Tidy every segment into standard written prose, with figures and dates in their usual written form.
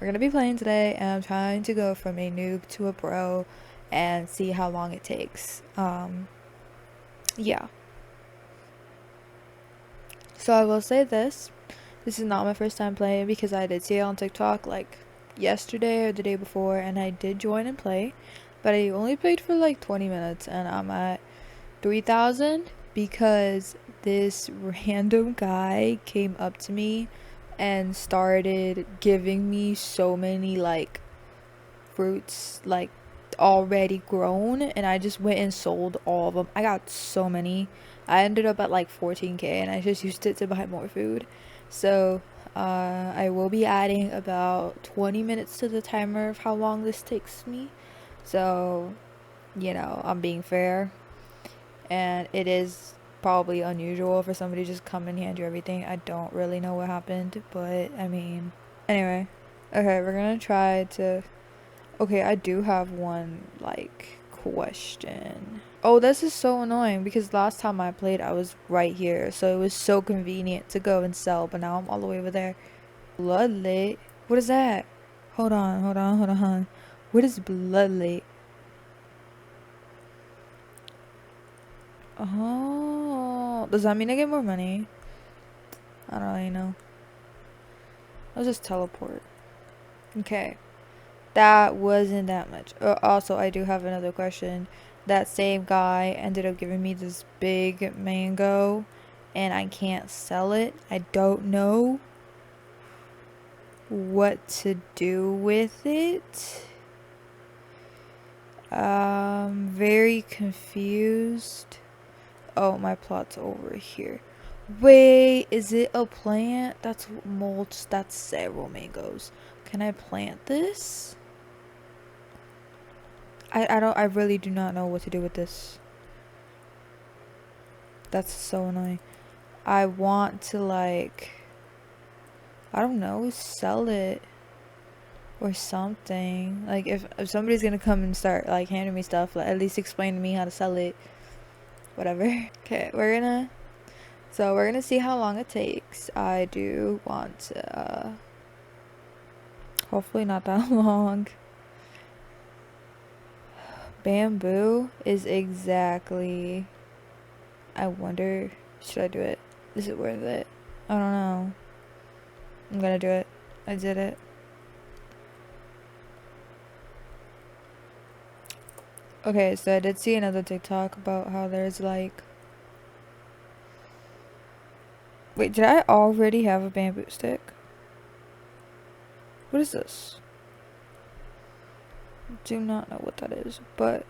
We're gonna be playing today, and I'm trying to go from a noob to a pro and see how long it takes. Yeah. So I will say this. This is not my first time playing because I did see it on TikTok like yesterday or the day before, and I did join and play. But I only played for like 20 minutes, and I'm at 3,000 because this random guy came up to me and started giving me so many like fruits like already grown, and I just went and sold all of them. I got so many. I ended up at like 14k, and I just used it to buy more food. So I will be adding about 20 minutes to the timer of how long this takes me. So, I'm being fair, and it is probably unusual for somebody to just come and hand you everything. I don't really know what happened, but I mean, anyway. Okay, we're gonna try to. Okay, I do have one, like, question. Oh, this is so annoying because last time I played, I was right here, so it was so convenient to go and sell, but now I'm all the way over there. Bloodlet? What is that? Hold on. What is bloodlet? Oh, does that mean I get more money? I don't really know. I'll just teleport. Okay. That wasn't that much. Also, I do have another question. That same guy ended up giving me this big mango, and I can't sell it. I don't know what to do with it. Very confused. Oh, my plot's over here. Wait, is it a plant? That's mulch. That's several mangoes. Can I plant this? I really do not know what to do with this. That's so annoying. I want to, like, I don't know, sell it or something. Like, if somebody's gonna come and start like handing me stuff, like, at least explain to me how to sell it. Whatever. Okay, we're gonna see how long it takes. I do want to hopefully not that long. Bamboo is exactly, I wonder, should I do it? Is it worth it? I don't know. I'm gonna do it. I did it. Okay, so I did see another TikTok about how there's like... Wait, did I already have a bamboo stick? What is this? Do not know what that is, but...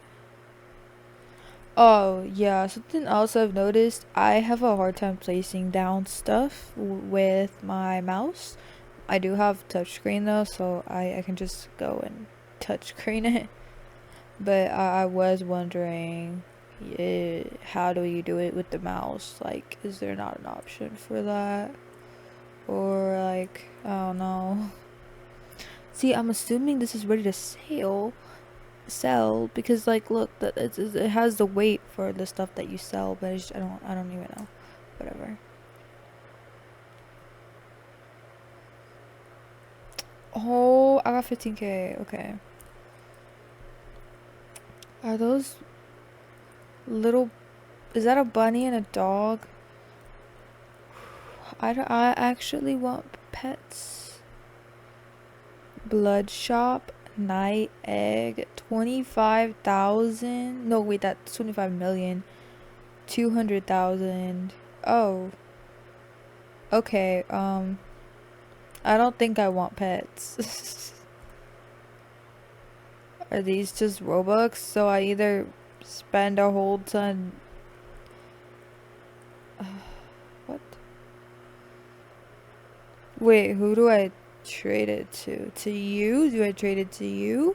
Oh, yeah, something else I've noticed. I have a hard time placing down stuff with my mouse. I do have touchscreen though, so I can just go and touchscreen it. But I was wondering, how do you do it with the mouse? Like, is there not an option for that? Or, like, I don't know. See, I'm assuming this is ready to sell because, like, look, it has the weight for the stuff that you sell, but I don't even know. Whatever. Oh, I got 15k. Okay. Are those little... Is that a bunny and a dog? I actually want pets. Blood shop, night egg, 25,000. No, wait, that's 25 million. 200,000. Oh. Okay, I don't think I want pets. Are these just Robux? So I either spend a whole ton... what? Wait, who do I trade it to? To you? Do I trade it to you?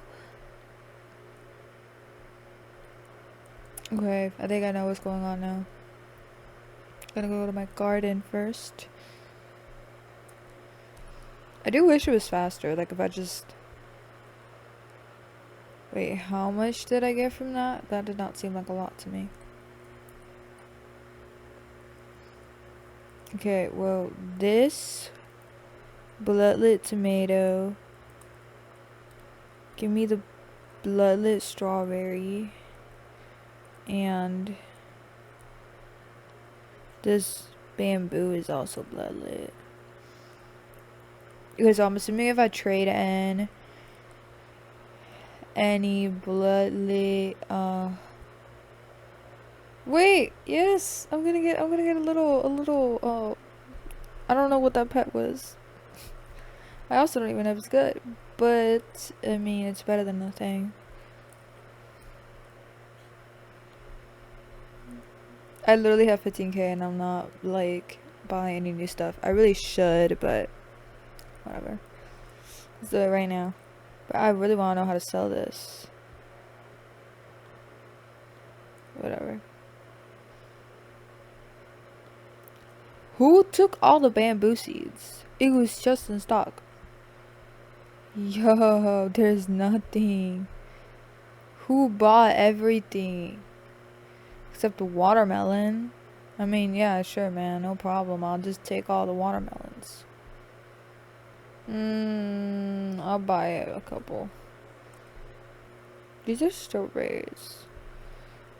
Okay, I think I know what's going on now. Gonna go to my garden first. I do wish it was faster, like if I just... Wait, how much did I get from that? That did not seem like a lot to me. Okay, well, this bloodlet tomato Give me the bloodlit strawberry. And this bamboo is also bloodlit. Because I'm assuming if I trade in any bloodlit, wait, yes, I'm gonna get a little, I don't know what that pet was. I also don't even know if it's good, but I mean, it's better than nothing. I literally have 15k and I'm not like buying any new stuff. I really should, but whatever. Let's do it right now. But I really want to know how to sell this. Whatever. Who took all the bamboo seeds? It was just in stock. Yo, there's nothing. Who bought everything? Except the watermelon. I mean, yeah, sure, man. No problem. I'll just take all the watermelons. I'll buy a couple. These are strawberries.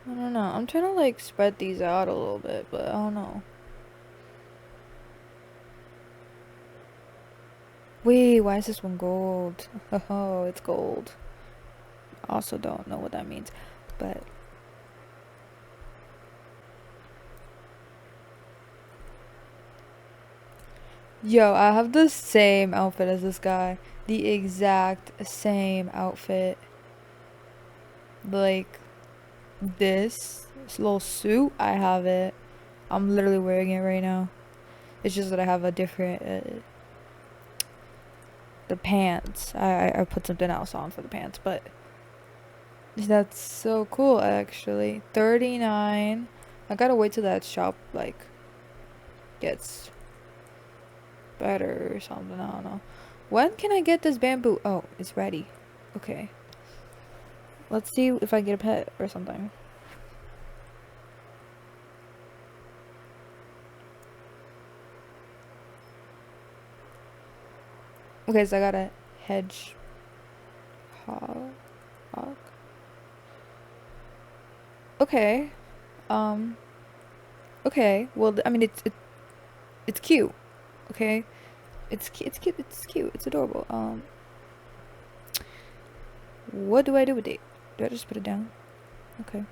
I don't know. I'm trying to like spread these out a little bit, but I don't know. Wait, why is this one gold? Oh, it's gold. I also don't know what that means, but yo, I have the same outfit as this guy. The exact same outfit. Like this little suit, I have it. I'm literally wearing it right now. It's just that I have a different the pants. I put something else on for the pants, but that's so cool actually. 39. I gotta wait till that shop like gets better or something. I don't know. When can I get this bamboo? Oh, it's ready. Okay. Let's see if I get a pet or something. Okay, so I got a hedgehog. Okay. Okay. Well, I mean, it's cute. Okay. It's cute. It's adorable. What do I do with it? Do I just put it down? Okay.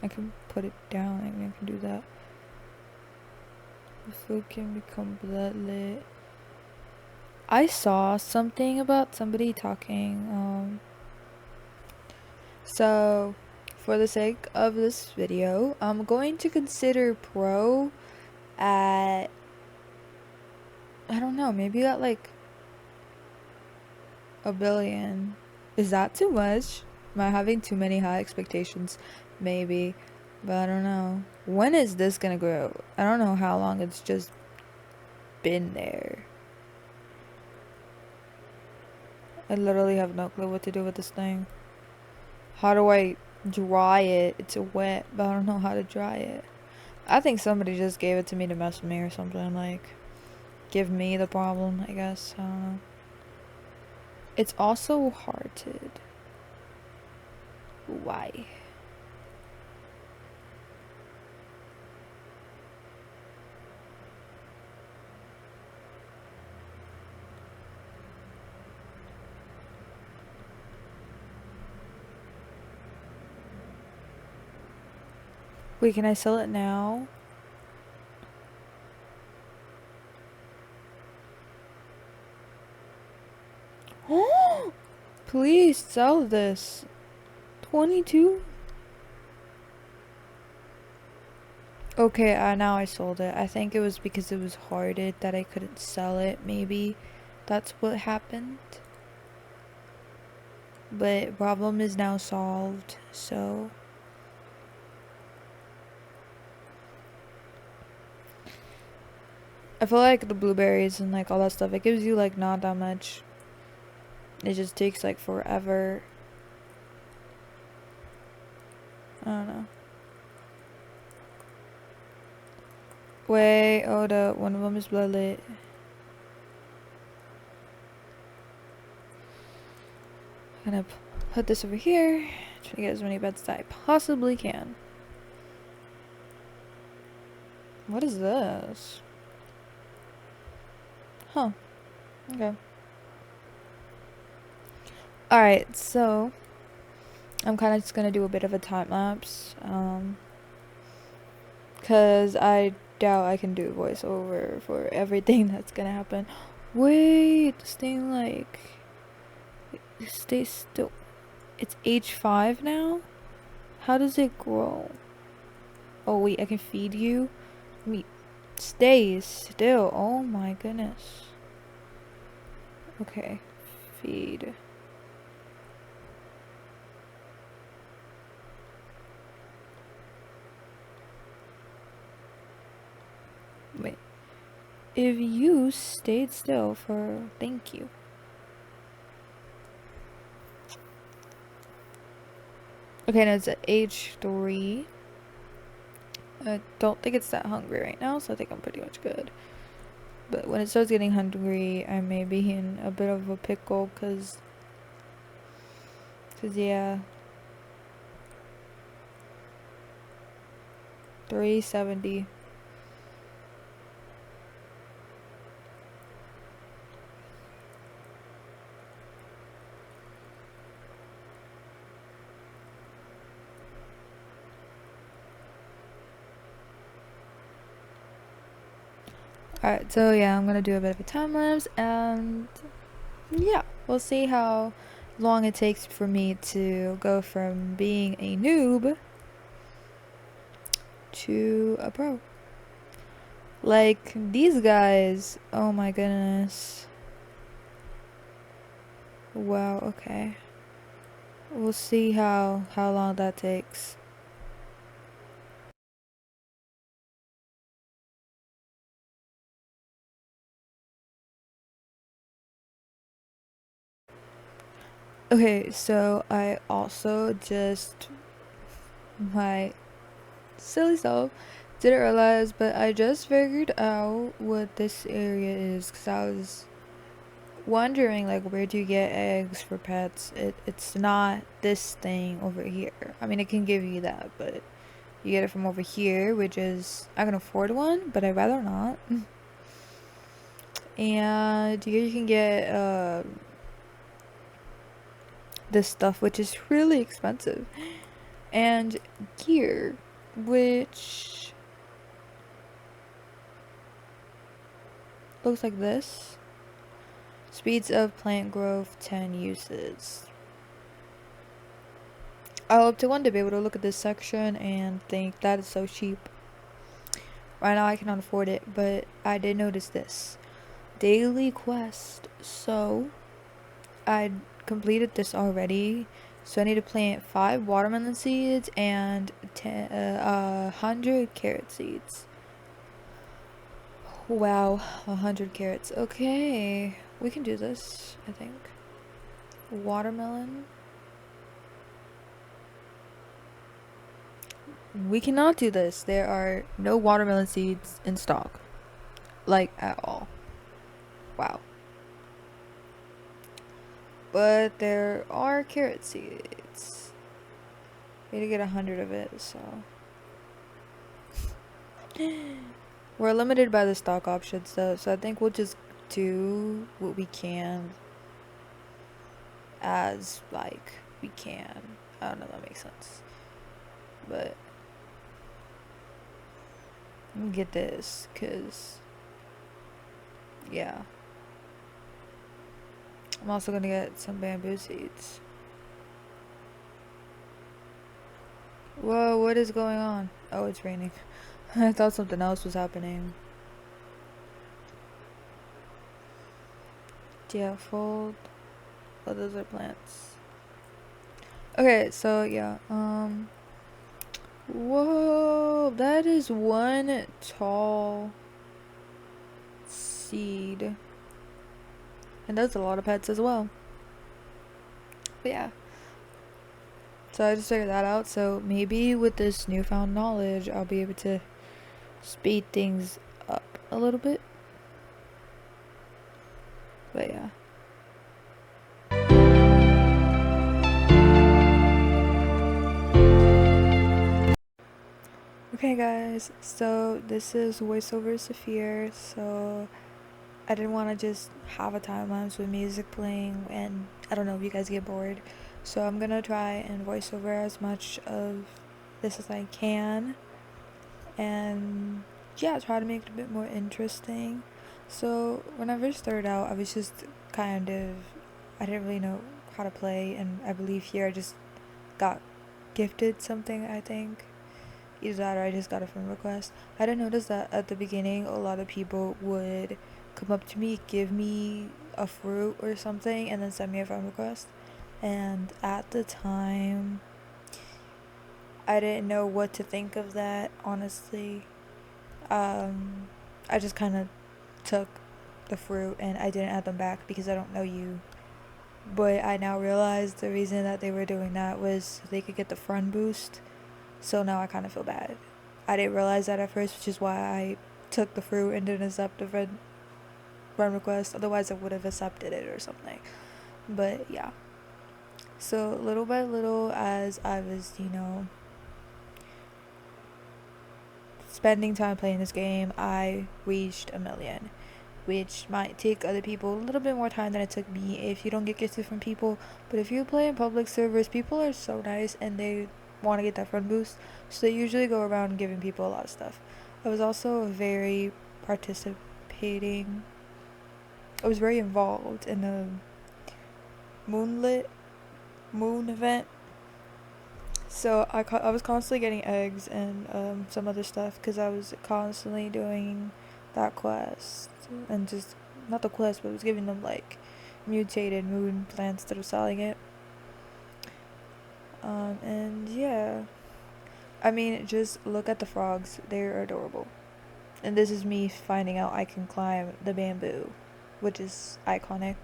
I can put it down. I mean, I can do that. The food can become bloodlit. I saw something about somebody talking. So, for the sake of this video, I'm going to consider pro at, I don't know, maybe at like a billion. Is that too much? Am I having too many high expectations? Maybe, but I don't know. When is this gonna grow? I don't know how long it's just been there. I literally have no clue what to do with this thing. How do I dry it? It's wet, but I don't know how to dry it. I think somebody just gave it to me to mess with me or something, like give me the problem, I guess. I don't know. It's also hearted. Why? Wait, can I sell it now? Oh, please sell this. 22? Okay, now I sold it. I think it was because it was hearted that I couldn't sell it. Maybe that's what happened. But problem is now solved, so I feel like the blueberries and like all that stuff, it gives you like not that much. It just takes like forever. I don't know. Wait, hold up. One of them is bloodlit. I'm gonna put this over here. Try to get as many beds as I possibly can. What is this? Huh. Okay. Alright, so I'm kind of just gonna do a bit of a time lapse. Because I doubt I can do voiceover for everything that's gonna happen. Wait, this thing like stay still. It's H5 now? How does it grow? Oh wait, I can feed you? Me stay still. Oh my goodness. Okay. Feed. Wait. If you stayed still for thank you. Okay, now it's at H3. I don't think it's that hungry right now, so I think I'm pretty much good. But when it starts getting hungry, I may be in a bit of a pickle, cause yeah. 370. Alright, so yeah, I'm gonna do a bit of a time lapse, and yeah, we'll see how long it takes for me to go from being a noob to a pro. Like, these guys, oh my goodness. Wow, okay. We'll see how long that takes. Okay, so I also just, my silly self, didn't realize, but I just figured out what this area is, because I was wondering, like, where do you get eggs for pets? It's not this thing over here. I mean, it can give you that, but you get it from over here, which is, I can afford one, but I'd rather not. And here you can get this stuff, which is really expensive, and gear, which looks like this. Speeds of plant growth, 10 uses. I hope to one day be able to look at this section and think that is so cheap. Right now I cannot afford it, but I did notice this. Daily quest. So I completed this already. So I need to plant 5 watermelon seeds and 100 carrot seeds. Wow, 100 carrots. Okay, we can do this, I think. Watermelon. We cannot do this. There are no watermelon seeds in stock. Like, at all. Wow. But there are carrot seeds. We need to get 100 of it, so. We're limited by the stock options, though, so I think we'll just do what we can as, like, we can. I don't know if that makes sense. But let me get this, because, yeah. I'm also gonna get some bamboo seeds. Whoa, what is going on? Oh, it's raining. I thought something else was happening. Yeah, fold. Oh, those are plants. Okay, so yeah, whoa, that is one tall seed. And that's a lot of pets as well. But yeah. So I just figured that out. So maybe with this newfound knowledge, I'll be able to speed things up a little bit. But yeah. Okay guys, so this is voiceover Saphir, so I didn't want to just have a time lapse with music playing and I don't know if you guys get bored. So I'm gonna try and voice over as much of this as I can and yeah, try to make it a bit more interesting. So when I first started out, I was just kind of, I didn't really know how to play, and I believe here I just got gifted something, I think. Either that or I just got a friend request. I didn't notice that at the beginning a lot of people would come up to me, give me a fruit or something, and then send me a friend request. And at the time, I didn't know what to think of that, honestly. I just kind of took the fruit and I didn't add them back because I don't know you. But I now realize the reason that they were doing that was so they could get the friend boost. So now I kind of feel bad. I didn't realize that at first, which is why I took the fruit and didn't accept the friend request. Otherwise, I would have accepted it or something. But yeah. So little by little, as I was, spending time playing this game, I reached 1 million, which might take other people a little bit more time than it took me if you don't get gifted from people. But if you play in public servers, people are so nice and they want to get that friend boost, so they usually go around giving people a lot of stuff. I was also very participating. I was very involved in the moon event. So I was constantly getting eggs and some other stuff because I was constantly doing that quest and just not the quest, but I was giving them like mutated moon plants that are selling it. And yeah, I mean, just look at the frogs; they're adorable. And this is me finding out I can climb the bamboo, which is iconic.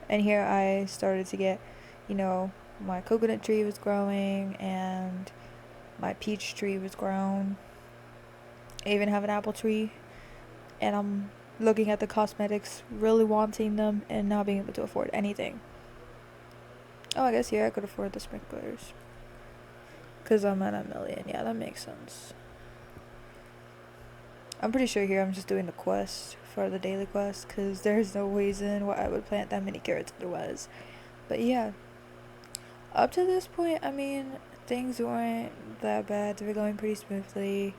And here I started to get, my coconut tree was growing and my peach tree was grown. I even have an apple tree, and I'm looking at the cosmetics, really wanting them and not being able to afford anything. Oh, I guess here I could afford the sprinklers. Because I'm at 1 million. Yeah, that makes sense. I'm pretty sure here I'm just doing the quest for the daily quest because there's no reason why I would plant that many carrots otherwise. But yeah, up to this point, I mean, things weren't that bad. They were going pretty smoothly.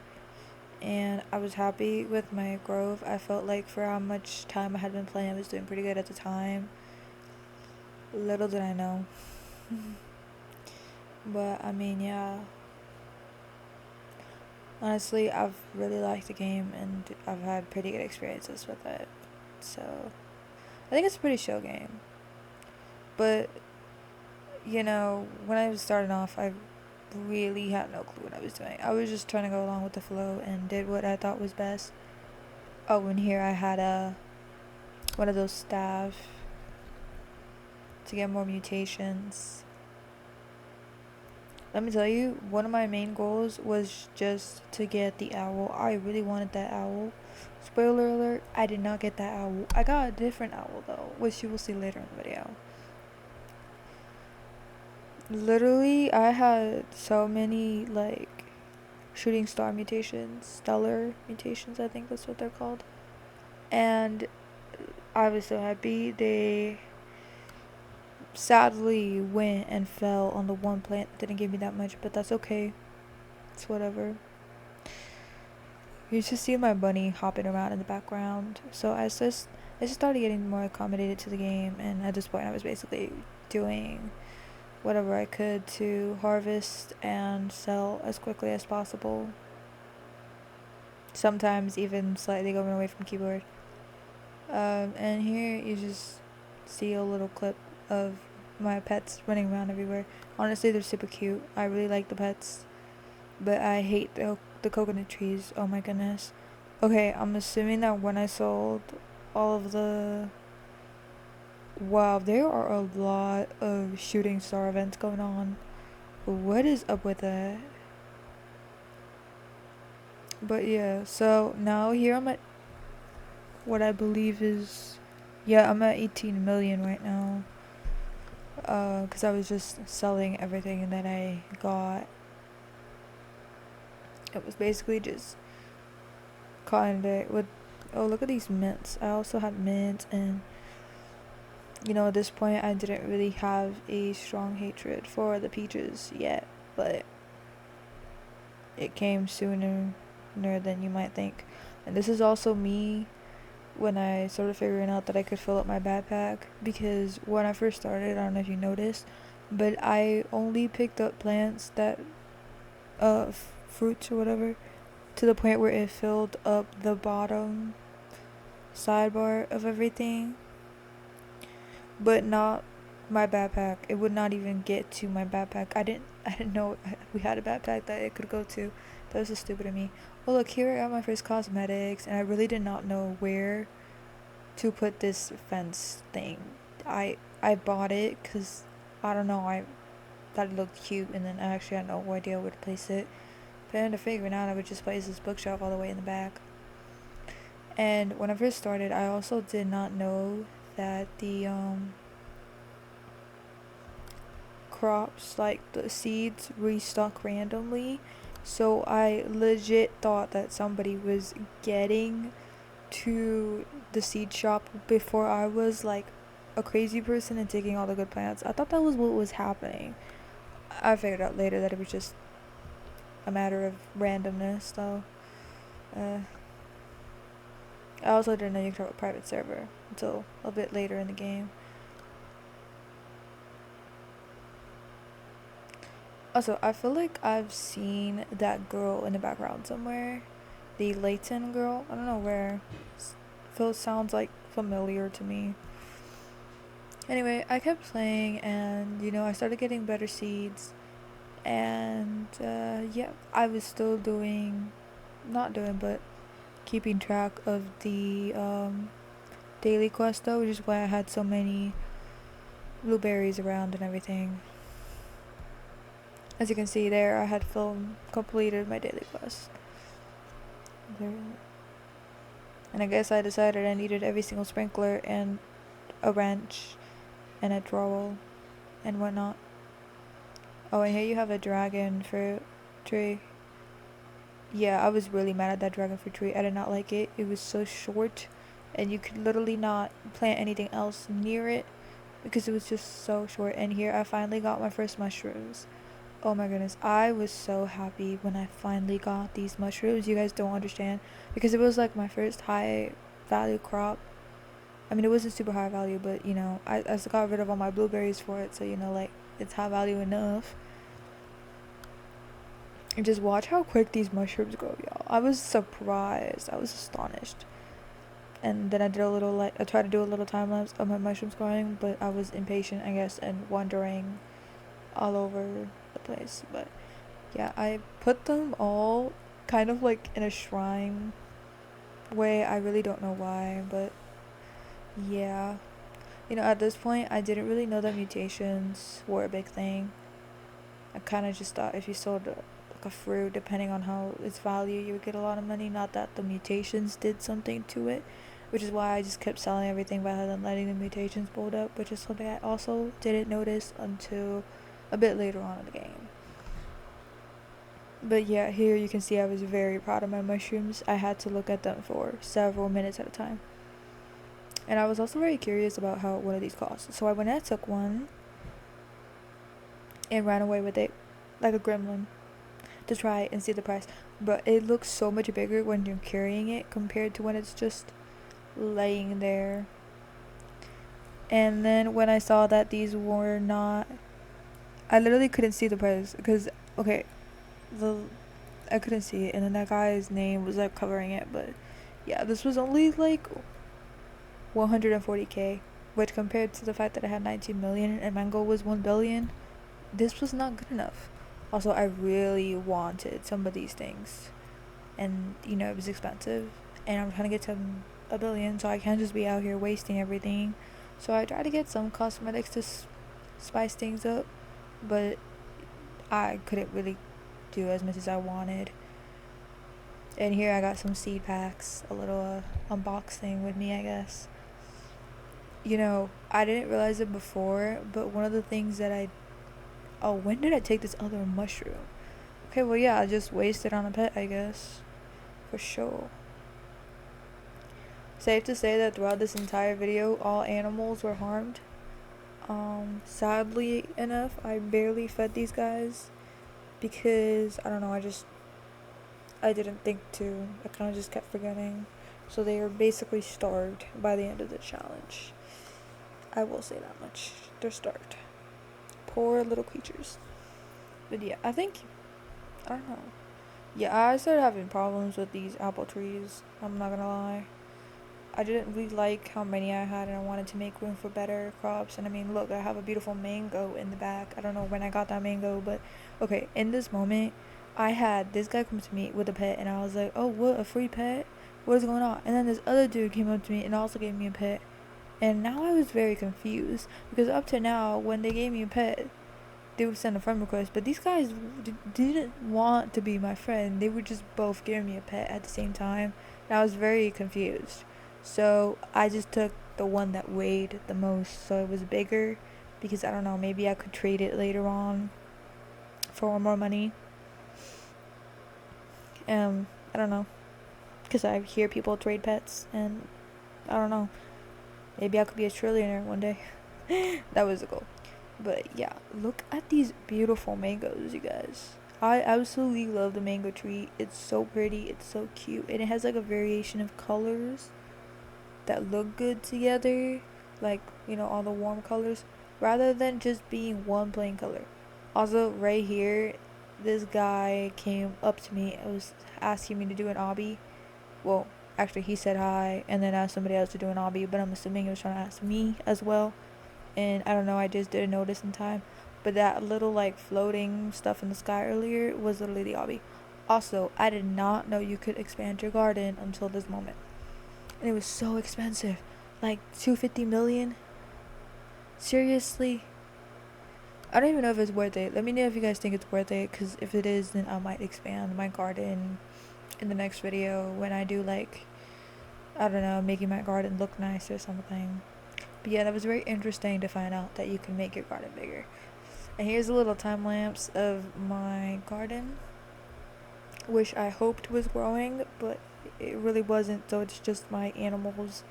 And I was happy with my growth. I felt like for how much time I had been playing, I was doing pretty good at the time. Little did I know. But I mean, yeah. Honestly, I've really liked the game and I've had pretty good experiences with it. So, I think it's a pretty chill game. But, when I was starting off, I really had no clue what I was doing. I was just trying to go along with the flow and did what I thought was best. Oh, and here I had one of those staff to get more mutations. Let me tell you, one of my main goals was just to get the owl. I really wanted that owl. Spoiler alert, I did not get that owl. I got a different owl though, which you will see later in the video. Literally, I had so many like shooting star mutations, stellar mutations, I think that's what they're called. And I was so happy. They sadly went and fell on the one plant that didn't give me that much, but that's okay. It's whatever. You just see my bunny hopping around in the background. So I just started getting more accommodated to the game, and at this point I was basically doing whatever I could to harvest and sell as quickly as possible. Sometimes even slightly going away from keyboard. And here you just see a little clip of my pets running around everywhere. Honestly, they're super cute. I really like the pets. But I hate the coconut trees. Oh my goodness. Okay, I'm assuming that when I sold all of the... Wow, there are a lot of shooting star events going on. What is up with that? But yeah, so now here I'm at what I believe is... Yeah, I'm at 18 million right now. Because I was just selling everything that I got. It was basically just cotton it with, oh, look at these mints. I also had mint, and at this point I didn't really have a strong hatred for the peaches yet, but it came sooner than you might think. And this is also me when I started figuring out that I could fill up my backpack, because when I first started, I don't know if you noticed, but I only picked up plants that fruits or whatever, to the point where it filled up the bottom sidebar of everything, but not my backpack. It would not even get to my backpack. I didn't know we had a backpack that it could go to. That was so stupid of me. Well, look, here I got my first cosmetics, and I really did not know where to put this fence thing. I bought it because, I don't know, I thought it looked cute, and then I actually had no idea where to place it. But I ended up figuring out I would just place this bookshelf all the way in the back. And when I first started, I also did not know that the crops, like the seeds, restock randomly. So I legit thought that somebody was getting to the seed shop before I was, like a crazy person, and taking all the good plants. I thought that was what was happening. I figured out later that it was just a matter of randomness, though. I also didn't know you could have a private server until a bit later in the game. Also, I feel like I've seen that girl in the background somewhere. The Layton girl. I don't know where. Sounds like familiar to me. Anyway, I kept playing, and I started getting better seeds. And yeah, I was still but keeping track of the daily quest, though, which is why I had so many blueberries around and everything. As you can see there, I had completed my daily quest. There. And I guess I decided I needed every single sprinkler and a wrench and a trowel and whatnot. Oh, and here you have a dragon fruit tree. Yeah, I was really mad at that dragon fruit tree. I did not like it. It was so short, and you could literally not plant anything else near it because it was just so short. And here I finally got my first mushrooms. Oh my goodness, I was so happy when I finally got these mushrooms. You guys don't understand, because it was like my first high value crop. I mean, it wasn't super high value, but I got rid of all my blueberries for it, so like it's high value enough. And just watch how quick these mushrooms grow, y'all. I was surprised. I was astonished. And then I tried to do a little time lapse of my mushrooms growing, but I was impatient, I guess, and wandering all over the place. But yeah, I put them all kind of like in a shrine way. I really don't know why, but yeah. At this point, I didn't really know that mutations were a big thing. I kind of just thought if you sold like a fruit, depending on how its value, you would get a lot of money. Not that the mutations did something to it, which is why I just kept selling everything rather than letting the mutations build up, which is something I also didn't notice until a bit later on in the game. But yeah, here you can see I was very proud of my mushrooms. I had to look at them for several minutes at a time. And I was also very curious about how one of these costs. So I went and took one and ran away with it like a gremlin to try and see the price. But it looks so much bigger when you're carrying it compared to when it's just laying there. And then when I saw that these were not, I literally couldn't see the price because I couldn't see it, and then that guy's name was like covering it. But yeah, this was only like 140k, which compared to the fact that I had 19 million and my goal was 1 billion, this was not good enough. Also, I really wanted some of these things, and it was expensive, and I'm trying to get to 1 billion, so I can't just be out here wasting everything. So I tried to get some cosmetics to spice things up, but I couldn't really do as much as I wanted. And here I got some seed packs, a little unboxing with me, I guess. I didn't realize it before, but one of the things that when did I take this other mushroom? Okay, well yeah, I just wasted on a pet, I guess. For sure. Safe to say that throughout this entire video, all animals were harmed. Sadly enough, I barely fed these guys because, I don't know, I didn't think to. I kind of just kept forgetting. So they were basically starved by the end of the challenge. I will say that much. They're starved. Poor little creatures. But yeah, I don't know. Yeah, I started having problems with these apple trees. I'm not gonna lie. I didn't really like how many I had, and I wanted to make room for better crops. And I mean, look, I have a beautiful mango in the back. I don't know when I got that mango, but okay, in this moment, I had this guy come to me with a pet, and I was like, oh, what, a free pet? What is going on? And then this other dude came up to me and also gave me a pet. And now I was very confused, because up to now, when they gave me a pet, they would send a friend request, but these guys didn't want to be my friend. They were just both giving me a pet at the same time, and I was very confused. So I just took the one that weighed the most, so it was bigger, because I don't know, maybe I could trade it later on for more money. I don't know, because I hear people trade pets, and I don't know, maybe I could be a trillionaire one day. That was the goal. But yeah, look at these beautiful mangoes, you guys. I absolutely love the mango tree. It's so pretty, it's so cute, and it has like a variation of colors that look good together, like, you know, all the warm colors, rather than just being one plain color. Also, right here, this guy came up to me and was asking me to do an obby. Well, actually, he said hi and then asked somebody else to do an obby, but I'm assuming he was trying to ask me as well. And I don't know, I just didn't notice in time. But that little like floating stuff in the sky earlier was literally the obby. Also, I did not know you could expand your garden until this moment. And it was so expensive. Like 250 million? Seriously? I don't even know if it's worth it. Let me know if you guys think it's worth it, because if it is, then I might expand my garden in the next video when I do like, I don't know, making my garden look nice or something. But yeah, that was very interesting to find out that you can make your garden bigger. And here's a little time lapse of my garden, which I hoped was growing, but it really wasn't, so it's just my animals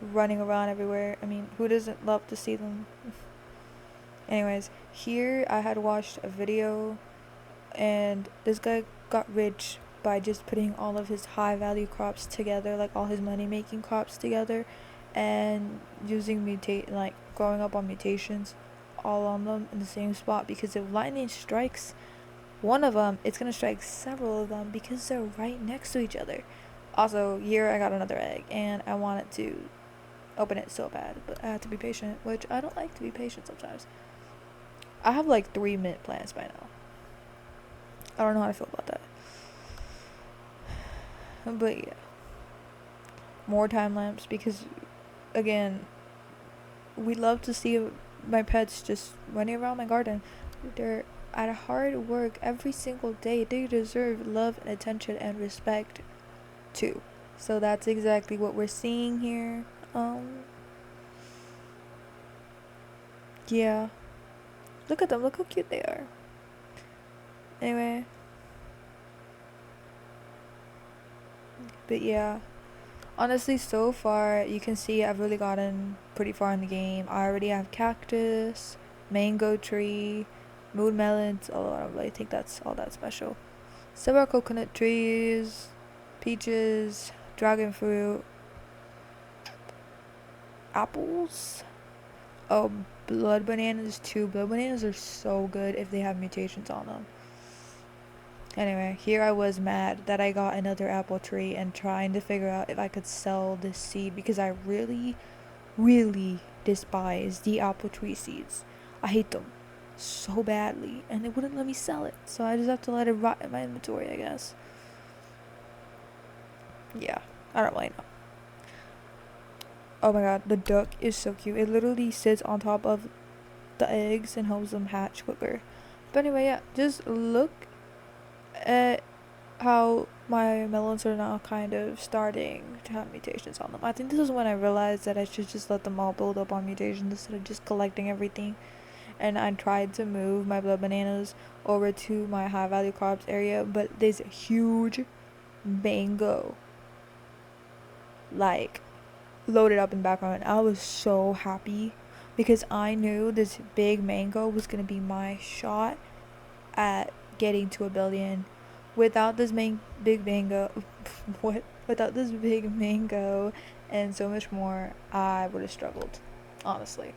running around everywhere. I mean, who doesn't love to see them? Anyways, here I had watched a video, and this guy got rich by just putting all of his high value crops together, like all his money making crops together, and using like growing up on mutations all on them in the same spot, because if lightning strikes one of them, it's gonna strike several of them because they're right next to each other. Also, here I got another egg, and I wanted to open it so bad, but I had to be patient, which I don't like to be patient sometimes. I have like 3 mint plants by now. I don't know how I feel about that. But yeah, more time lapse, because again, we love to see my pets just running around my garden. They're at hard work every single day. They deserve love and attention and respect too. So that's exactly what we're seeing here. Yeah, look at them, look how cute they are. Anyway, but yeah, honestly, so far you can see I've really gotten pretty far in the game. I already have cactus, mango tree, moon melons, although I don't really think that's all that special. Several coconut trees, peaches, dragon fruit, apples. Oh, blood bananas too. Blood bananas are so good if they have mutations on them. Anyway, here I was mad that I got another apple tree and trying to figure out if I could sell this seed, because I really, really despise the apple tree seeds. I hate them so badly, and they wouldn't let me sell it, so I just have to let it rot in my inventory, I guess. Yeah, I don't really know. Oh my god, the duck is so cute. It literally sits on top of the eggs and helps them hatch quicker. But anyway, yeah, just look at how my melons are now kind of starting to have mutations on them. I think this is when I realized that I should just let them all build up on mutations instead of just collecting everything and I tried to move my blood bananas over to my high value crops area, but there's a huge mango like loaded up in the background. I was so happy because I knew this big mango was gonna be my shot at getting to 1 billion. Without this big mango, what? Without this big mango and so much more, I would have struggled, honestly.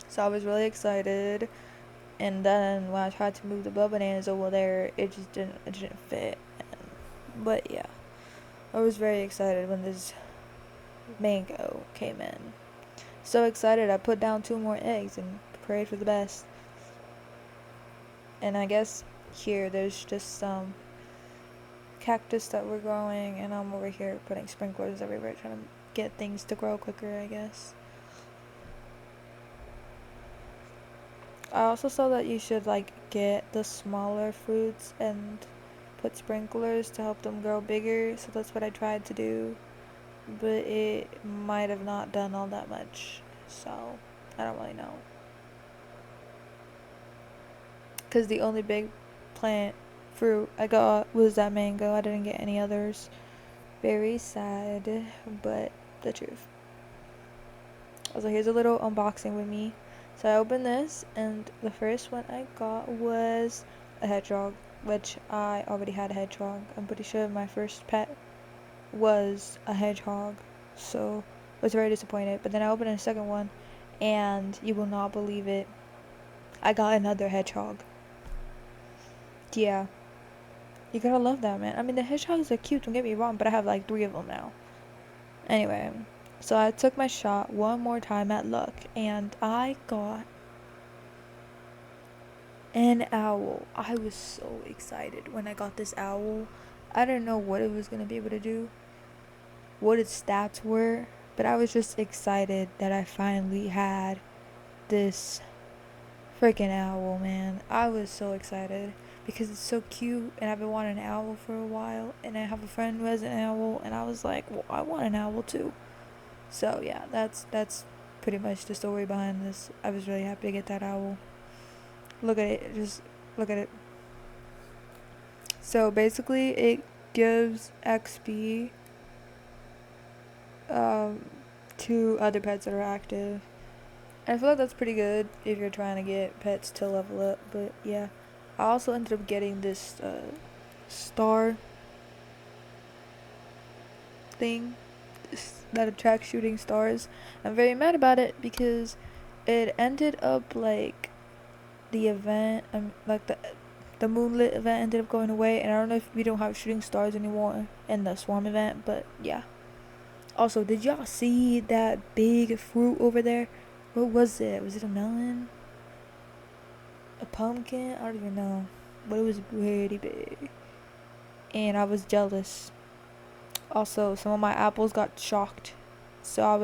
So I was really excited, and then when I tried to move the blood bananas over there, it didn't fit. But yeah, I was very excited when this mango came in. So excited, I put down 2 more eggs and prayed for the best. And I guess here there's just some cactus that we're growing, and I'm over here putting sprinklers everywhere trying to get things to grow quicker, I guess. I also saw that you should like get the smaller fruits and put sprinklers to help them grow bigger, so that's what I tried to do, but it might have not done all that much, so I don't really know. Because the only big plant fruit I got was that mango. I didn't get any others. Very sad, but the truth. Also, here's a little unboxing with me. So I opened this, and the first one I got was a hedgehog, which I already had a hedgehog. I'm pretty sure my first pet was a hedgehog, so I was very disappointed. But then I opened a second one, and you will not believe it, I got another hedgehog. Yeah, you gotta love that, man. I mean, the hedgehogs are cute, don't get me wrong, but I have like 3 of them now. Anyway, so I took my shot one more time at luck, and I got an owl. I was so excited when I got this owl. I didn't know what it was gonna be able to do, what its stats were, but I was just excited that I finally had this freaking owl, man. I was so excited because it's so cute, and I've been wanting an owl for a while, and I have a friend who has an owl, and I was like, well, I want an owl too. So yeah, that's pretty much the story behind this. I was really happy to get that owl. Look at it, just look at it. So basically, it gives XP to other pets that are active. And I feel like that's pretty good if you're trying to get pets to level up. But yeah, I also ended up getting this star thing that attracts shooting stars. I'm very mad about it because it ended up like the event, like the moonlit event ended up going away, and I don't know if we don't have shooting stars anymore in the swarm event, but yeah. Also, did y'all see that big fruit over there? What was it? Was it a melon? A pumpkin? I don't even know. But it was pretty big. And I was jealous. Also, some of my apples got shocked. So I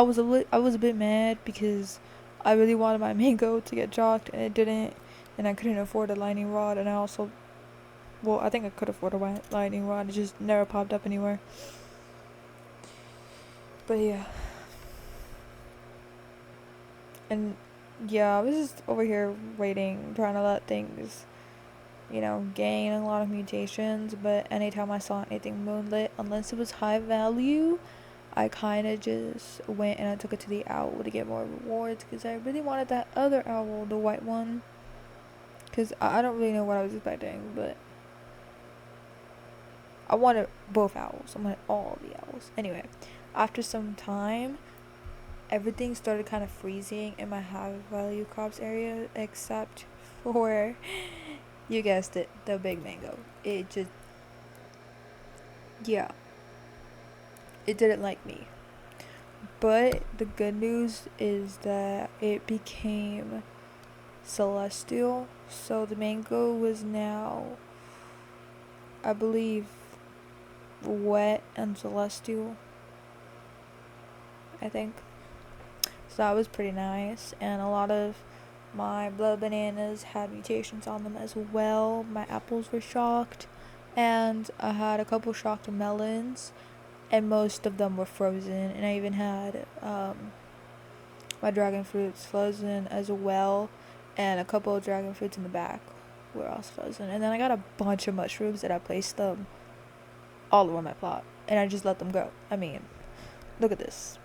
was a bit mad because I really wanted my mango to get shocked and it didn't, and I couldn't afford a lightning rod, and I think I could afford a lightning rod, it just never popped up anywhere. But yeah. And yeah, I was just over here waiting, trying to let things, gain a lot of mutations, but anytime I saw anything moonlit, unless it was high value, I kind of just went and I took it to the owl to get more rewards because I really wanted that other owl, the white one, because I don't really know what I was expecting, but I wanted both owls. I wanted all the owls. Anyway, after some time, everything started kind of freezing in my high value crops area except for, you guessed it, the big mango. It just, yeah, it didn't like me. But the good news is that it became celestial, so the mango was now, I believe, wet and celestial, I think. So that was pretty nice, and a lot of my blood bananas had mutations on them as well. My apples were shocked, and I had a couple shocked melons, and most of them were frozen, and I even had my dragon fruits frozen as well, and a couple of dragon fruits in the back were also frozen. And then I got a bunch of mushrooms that I placed them all over my plot, and I just let them grow. I mean, look at this.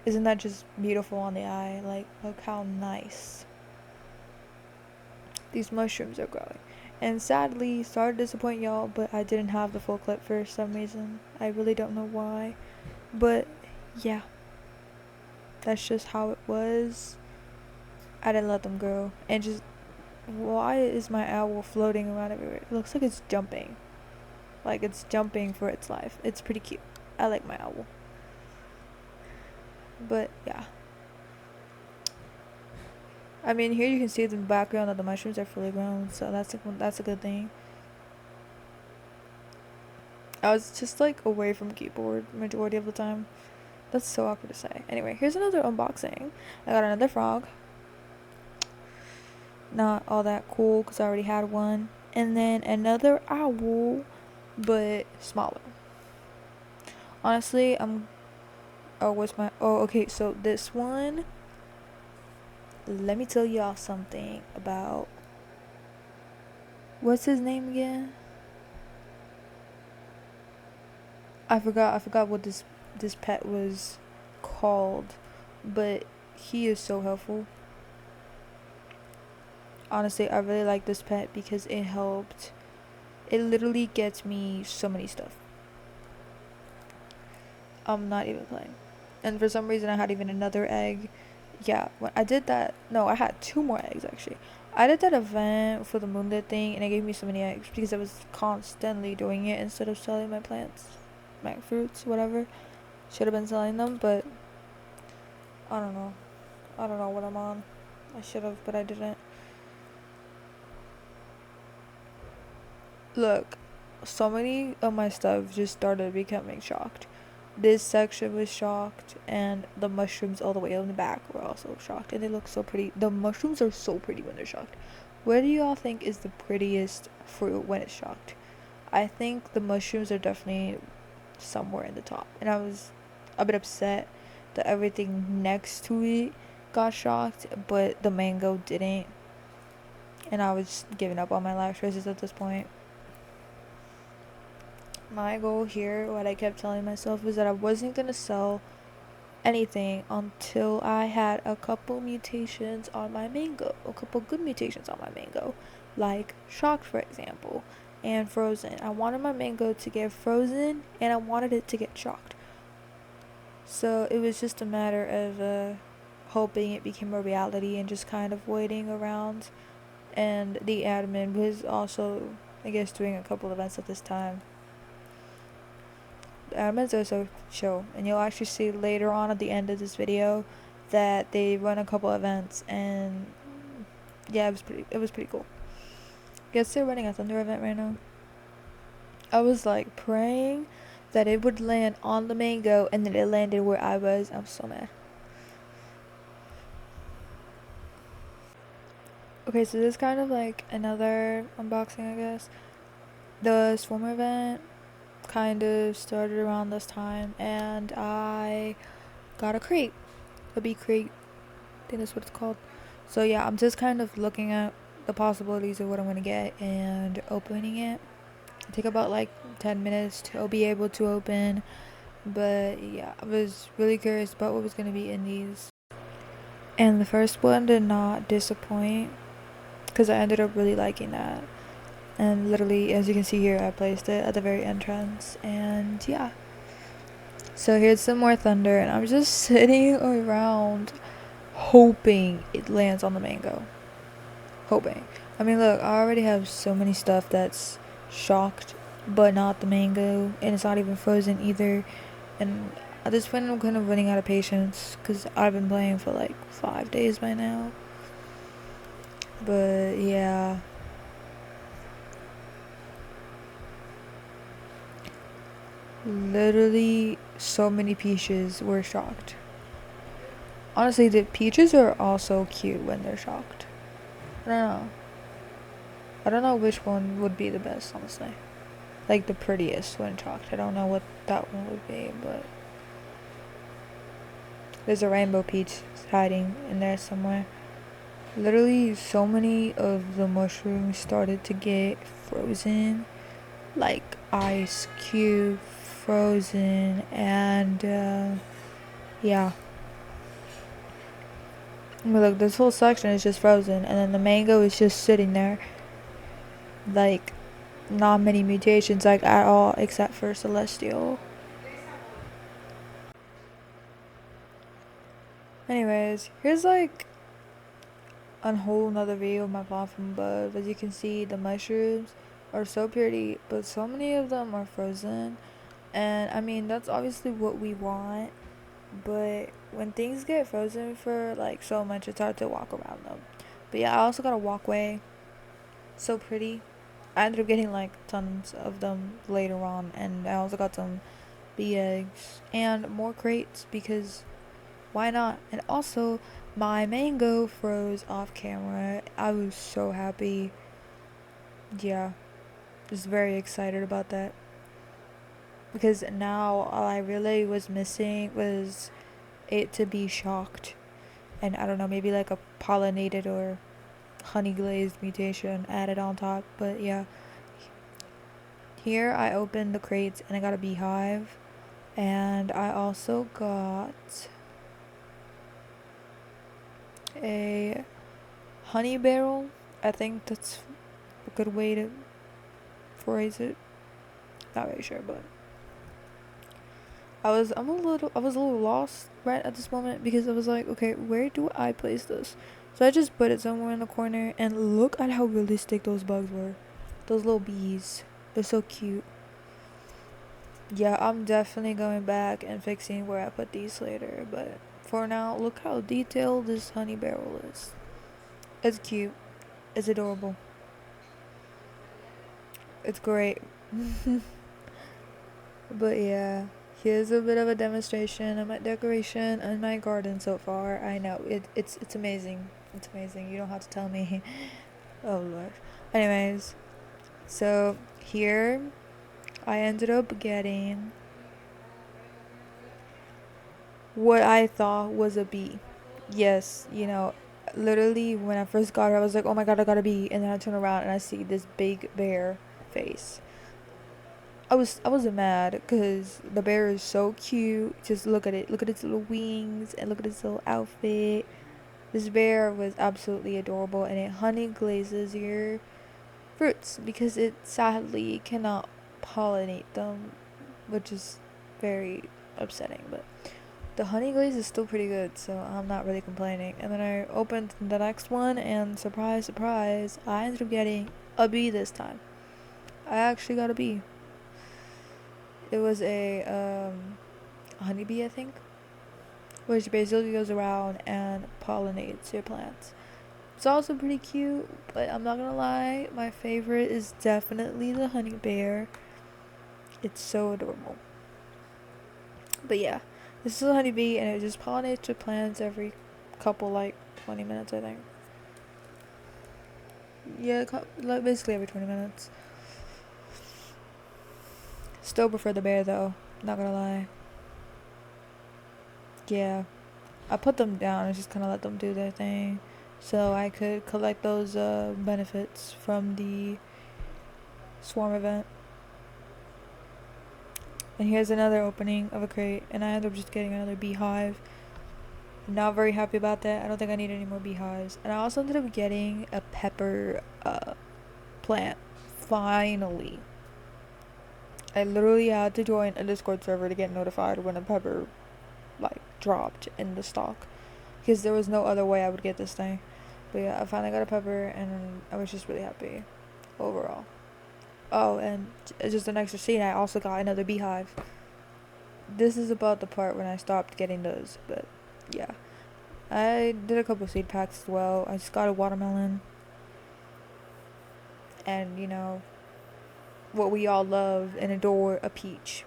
Isn't that just beautiful on the eye? Like, look how nice these mushrooms are growing. And sadly, sorry to disappoint y'all, but I didn't have the full clip for some reason. I really don't know why. But yeah, that's just how it was. I didn't let them grow. And just, why is my owl floating around everywhere? It looks like it's jumping. Like it's jumping for its life. It's pretty cute. I like my owl. But yeah. I mean, here you can see the background that the mushrooms are fully grown, so that's a good thing. I was just like away from keyboard majority of the time. That's so awkward to say. Anyway, here's another unboxing. I got another frog. Not all that cool because I already had one. And then another owl, but smaller. Honestly, okay, so this one, let me tell y'all something about, what's his name again? I forgot what this pet was called, but he is so helpful. Honestly, I really like this pet because it literally gets me so many stuff. I'm not even playing. And for some reason I had even another egg. Yeah, when I did that, no, I had 2 more eggs actually. I did that event for the moonlit thing and it gave me so many eggs because I was constantly doing it instead of selling my plants, my fruits, whatever. Should have been selling them, but I don't know. I don't know what I'm on. I should have, but I didn't. Look, so many of my stuff just started becoming shocked. This section was shocked, and the mushrooms all the way on the back were also shocked, and they look so pretty. The mushrooms are so pretty when they're shocked. Where do y'all think is the prettiest fruit when it's shocked? I think the mushrooms are definitely somewhere in the top, and I was a bit upset that everything next to it got shocked, but the mango didn't, and I was giving up on my life choices at this point. My goal here, what I kept telling myself, was that I wasn't gonna sell anything until I had a couple mutations on my mango, a couple good mutations on my mango, like shocked, for example, and frozen. I wanted my mango to get frozen, and I wanted it to get shocked. So it was just a matter of hoping it became a reality and just kind of waiting around. And the admin was also, I guess, doing a couple events at this time. The admins are so chill, and you'll actually see later on at the end of this video that they run a couple events, and yeah, it was pretty cool. Guess they're running a thunder event right now. I was like praying that it would land on the mango, and then it landed where I was. I'm so mad. Okay, so this is kind of like another unboxing, I guess. The swimmer event kind of started around this time, and I got a crate, a bee crate. I think that's what it's called. So yeah, I'm just kind of looking at the possibilities of what I'm gonna get and opening it. It'll take about like 10 minutes to be able to open, but yeah, I was really curious about what was gonna be in these. And the first one did not disappoint because I ended up really liking that. And literally, as you can see here, I placed it at the very entrance, and yeah. So here's some more thunder, and I'm just sitting around hoping it lands on the mango. Hoping. I mean, look, I already have so many stuff that's shocked, but not the mango, and it's not even frozen either. And at this point, I'm kind of running out of patience because I've been playing for like 5 days by now. But yeah. Literally, so many peaches were shocked. Honestly, the peaches are also cute when they're shocked. I don't know. I don't know which one would be the best, honestly. Like the prettiest when shocked. I don't know what that one would be, but There's a rainbow peach hiding in there somewhere. Literally, so many of the mushrooms started to get frozen, like ice cube frozen, and yeah. I mean, look, this whole section is just frozen, and then the mango is just sitting there, like not many mutations, like at all, except for celestial. Anyways, here's like a whole nother video of my platform above. As you can see, the mushrooms are so pretty, but so many of them are frozen. And I mean, that's obviously what we want, but when things get frozen for like so much, it's hard to walk around them. But yeah, I also got a walkway. So pretty. I ended up getting like tons of them later on, and I also got some bee eggs and more crates because why not? And also, my mango froze off camera. I was so happy. Yeah, just very excited about that. Because now all I really was missing was it to be shocked. And I don't know, maybe like a pollinated or honey glazed mutation added on top. But yeah, here I opened the crates and I got a beehive. And I also got a honey barrel. I think that's a good way to phrase it. Not really sure, but I was a little lost right at this moment because I was like, okay, where do I place this? So I just put it somewhere in the corner, and look at how realistic those bugs were. Those little bees. They're so cute. Yeah, I'm definitely going back and fixing where I put these later, but for now, look how detailed this honey barrel is. It's cute. It's adorable. It's great. But yeah, here's a bit of a demonstration of my decoration in my garden so far. I know, it's amazing. It's amazing. You don't have to tell me. Oh lord. Anyways, so here I ended up getting what I thought was a bee. Yes, literally when I first got her, I was like, oh my god, I got a bee. And then I turn around and I see this big bear face. I wasn't mad because the bear is so cute. Just look at it. Look at its little wings and look at its little outfit. This bear was absolutely adorable, and it honey glazes your fruits because it sadly cannot pollinate them, which is very upsetting. But the honey glaze is still pretty good, so I'm not really complaining. And then I opened the next one, and surprise, surprise, I ended up getting a bee this time. I actually got a bee. It was a honeybee, I think, which basically goes around and pollinates your plants. It's also pretty cute, but I'm not gonna lie, my favorite is definitely the honey bear. It's so adorable. But yeah, this is a honeybee, and it just pollinates your plants every couple, like 20 minutes, I think. Yeah, like basically every 20 minutes. Still prefer the bear though, not gonna lie. Yeah, I put them down and just kind of let them do their thing so I could collect those benefits from the swarm event. And here's another opening of a crate, and I ended up just getting another beehive. I'm not very happy about that. I don't think I need any more beehives. And I also ended up getting a pepper plant. Finally. I literally had to join a Discord server to get notified when a pepper like dropped in the stock because there was no other way I would get this thing. But yeah, I finally got a pepper, and I was just really happy overall. Oh, and just an extra seed, I also got another beehive. This is about the part when I stopped getting those, but yeah. I did a couple seed packs as well. I just got a watermelon. And, what we all love and adore, a peach.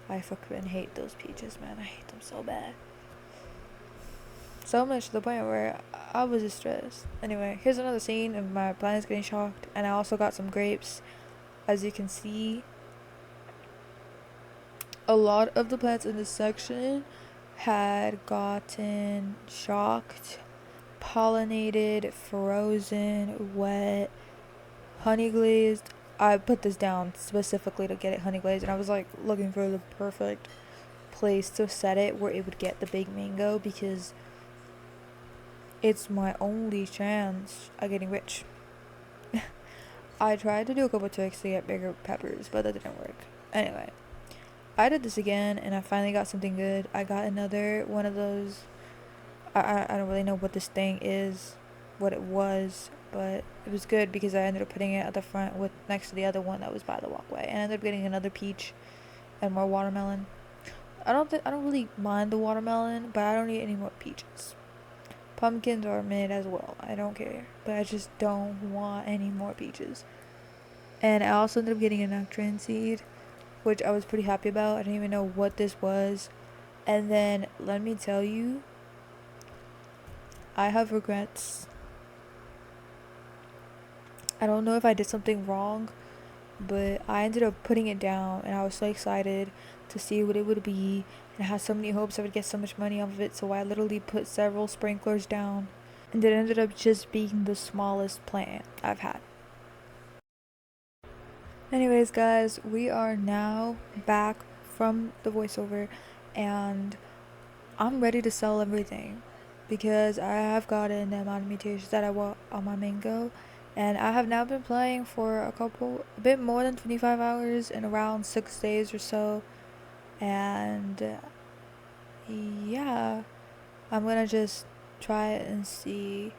I fucking hate those peaches, man. I hate them so bad. So much to the point where I was just stressed. Anyway, here's another scene of my plants getting shocked. And I also got some grapes. As you can see, a lot of the plants in this section had gotten shocked, pollinated, frozen, wet, honey glazed. I put this down specifically to get it honey glazed, and I was like looking for the perfect place to set it where it would get the big mango, because it's my only chance at getting rich. I tried to do a couple tricks to get bigger peppers, but that didn't work. Anyway, I did this again, and I finally got something good. I got another one of those. I don't really know what this thing is, what it was, but it was good because I ended up putting it at the front with next to the other one that was by the walkway, and I ended up getting another peach and more watermelon. I don't really mind the watermelon, but I don't need any more peaches. Pumpkins are mid as well. I don't care, but I just don't want any more peaches. And I also ended up getting a nectarine seed, which I was pretty happy about. I didn't even know what this was. And then let me tell you, I have regrets. I don't know if I did something wrong, but I ended up putting it down, and I was so excited to see what it would be, and I had so many hopes I would get so much money off of it, so I literally put several sprinklers down, and it ended up just being the smallest plant I've had. Anyways, guys, we are now back from the voiceover, and I'm ready to sell everything because I have gotten the amount of mutations that I want on my mango, and I have now been playing for a bit more than 25 hours in around 6 days or so, and yeah, I'm gonna just try it and see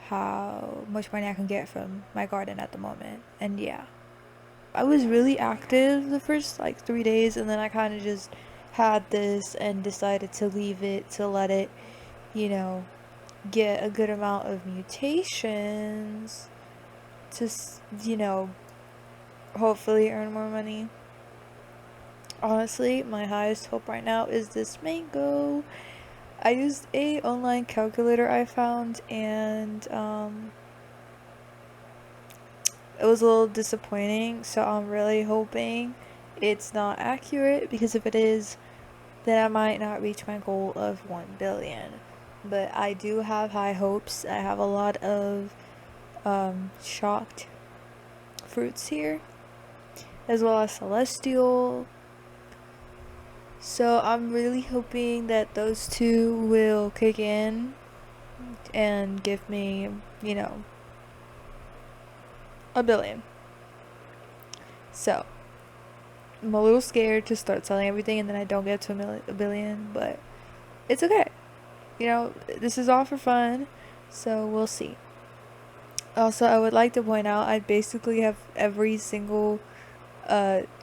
how much money I can get from my garden at the moment. And yeah, I was really active the first like 3 days, and then I kind of just had this and decided to leave it to let it, you know, get a good amount of mutations to, hopefully earn more money. Honestly, my highest hope right now is this mango. I used a online calculator I found, and it was a little disappointing, so I'm really hoping it's not accurate, because if it is, then I might not reach my goal of 1 billion. But I do have high hopes. I have a lot of shocked fruits here, as well as celestial. So I'm really hoping that those two will kick in and give me, 1 billion. So I'm a little scared to start selling everything and then I don't get to a billion, but it's okay. This is all for fun, so we'll see. Also, I would like to point out I basically have I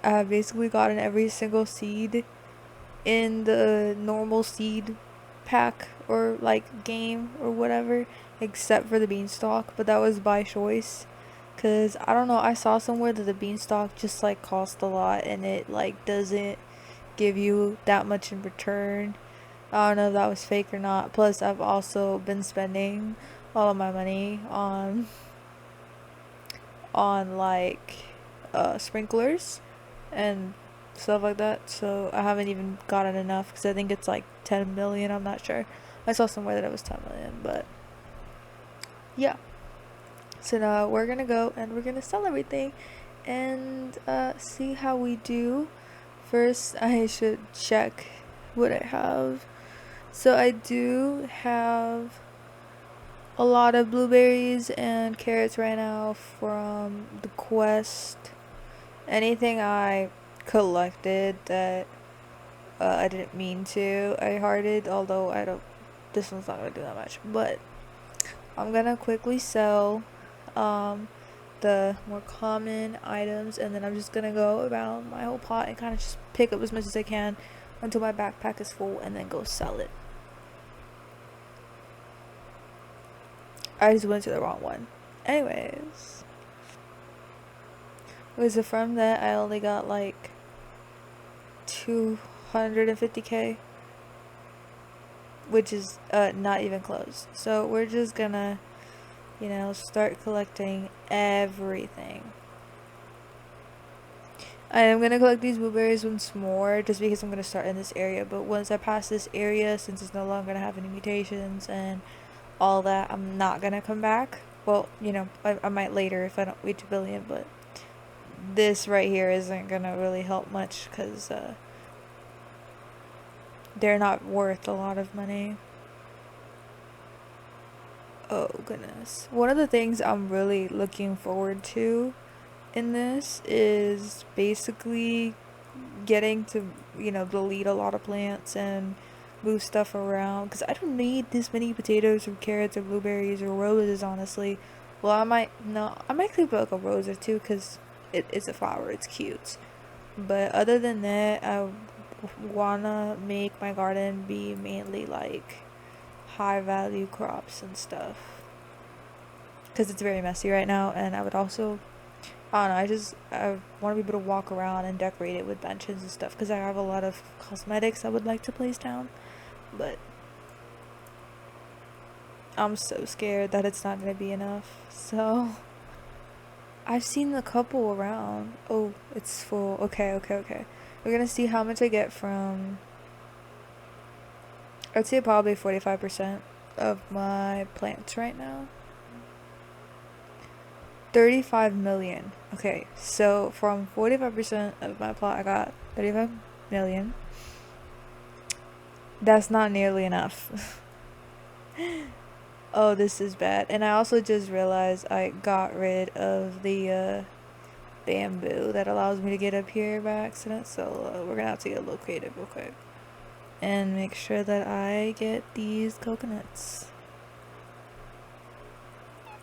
have basically gotten every single seed in the normal seed pack or like game or whatever, except for the beanstalk, but that was by choice. Cause I don't know, I saw somewhere that the beanstalk just like cost a lot and it like doesn't give you that much in return. I don't know if that was fake or not. Plus, I've also been spending all of my money on like sprinklers and stuff like that. So I haven't even gotten enough because I think it's like 10 million. I'm not sure. I saw somewhere that it was 10 million, but yeah. So now we're gonna go and we're gonna sell everything and see how we do. First, I should check what I have. So I do have a lot of blueberries and carrots right now from the quest. Anything I collected that I didn't mean to, I hearted, although this one's not gonna do that much, but I'm gonna quickly sell the more common items, and then I'm just gonna go around my whole pot and kind of just pick up as much as I can until my backpack is full and then go sell it. I just went to the wrong one. Anyways, was it from that I only got like 250k, which is not even close. So we're just gonna start collecting everything. I am gonna collect these blueberries once more just because I'm gonna start in this area, but once I pass this area, since it's no longer gonna have any mutations and all that, I'm not gonna come back. Well, you know, I might later if I don't reach 1 billion, but this right here isn't gonna really help much because they're not worth a lot of money. Oh goodness. One of the things I'm really looking forward to in this is basically getting to, you know, delete a lot of plants and move stuff around because I don't need this many potatoes or carrots or blueberries or roses, honestly. Well, I might, no, I might keep like a rose or two because it's a flower, it's cute. But other than that, I wanna make my garden be mainly like high value crops and stuff because it's very messy right now. And I would also, I don't know, I want to be able to walk around and decorate it with benches and stuff because I have a lot of cosmetics I would like to place down, but I'm so scared that it's not going to be enough. So I've seen a couple around. Oh, it's full. Okay, okay, okay. We're going to see how much I get from, I'd say probably 45% of my plants right now. 35 million. Okay, so from 45% of my plot, I got 35 million. That's not nearly enough. Oh, this is bad. And I also just realized I got rid of the bamboo that allows me to get up here by accident. So we're gonna have to get located real quick and make sure that I get these coconuts.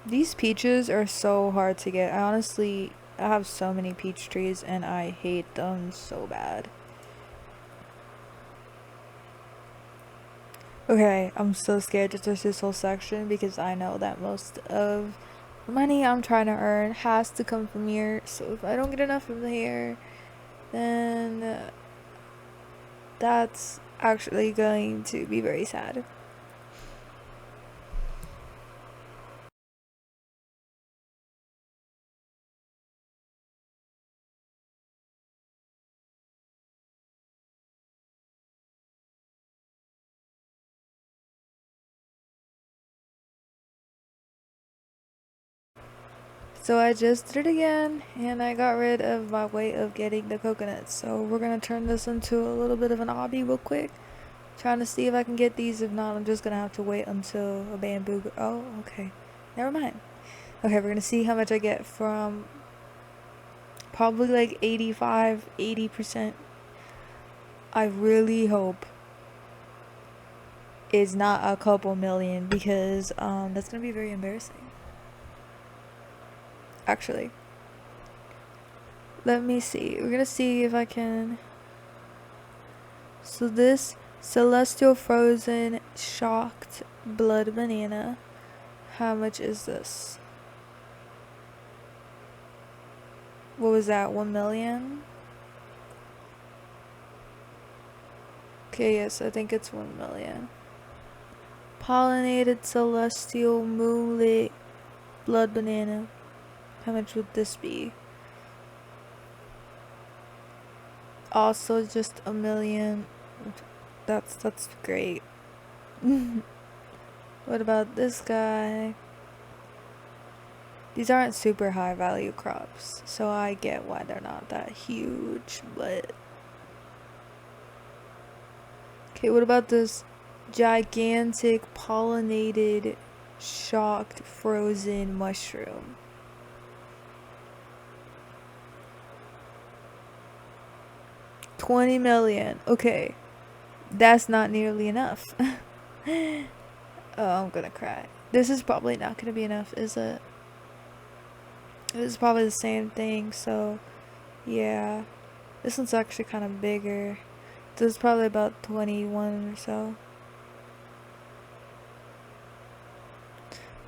These peaches are so hard to get. I have so many peach trees and I hate them so bad. Okay, I'm so scared to touch this whole section because I know that most of the money I'm trying to earn has to come from here. So if I don't get enough from here, then that's actually going to be very sad. So I just did it again and I got rid of my way of getting the coconuts. So we're gonna turn this into a little bit of an obby real quick. Trying to see if I can get these. If not, I'm just gonna have to wait until a bamboo. Oh, okay. Never mind. Okay, we're gonna see how much I get from probably like 80%. I really hope it's not a couple million because that's gonna be very embarrassing. Actually, let me see. We're gonna see if I can. So this celestial frozen shocked blood banana. How much is this? What was that? 1 million? Okay, yes, I think it's 1 million. Pollinated celestial moonlit blood banana. How much would this be? Also just 1 million. That's great. What about this guy? These aren't super high value crops, so I get why they're not that huge, but okay, what about this gigantic pollinated shocked frozen mushroom? $20 million. Okay, that's not nearly enough. Oh, I'm gonna cry. This is probably not gonna be enough, is it? It's probably the same thing, so yeah. This one's actually kind of bigger. This is probably about 21 or so.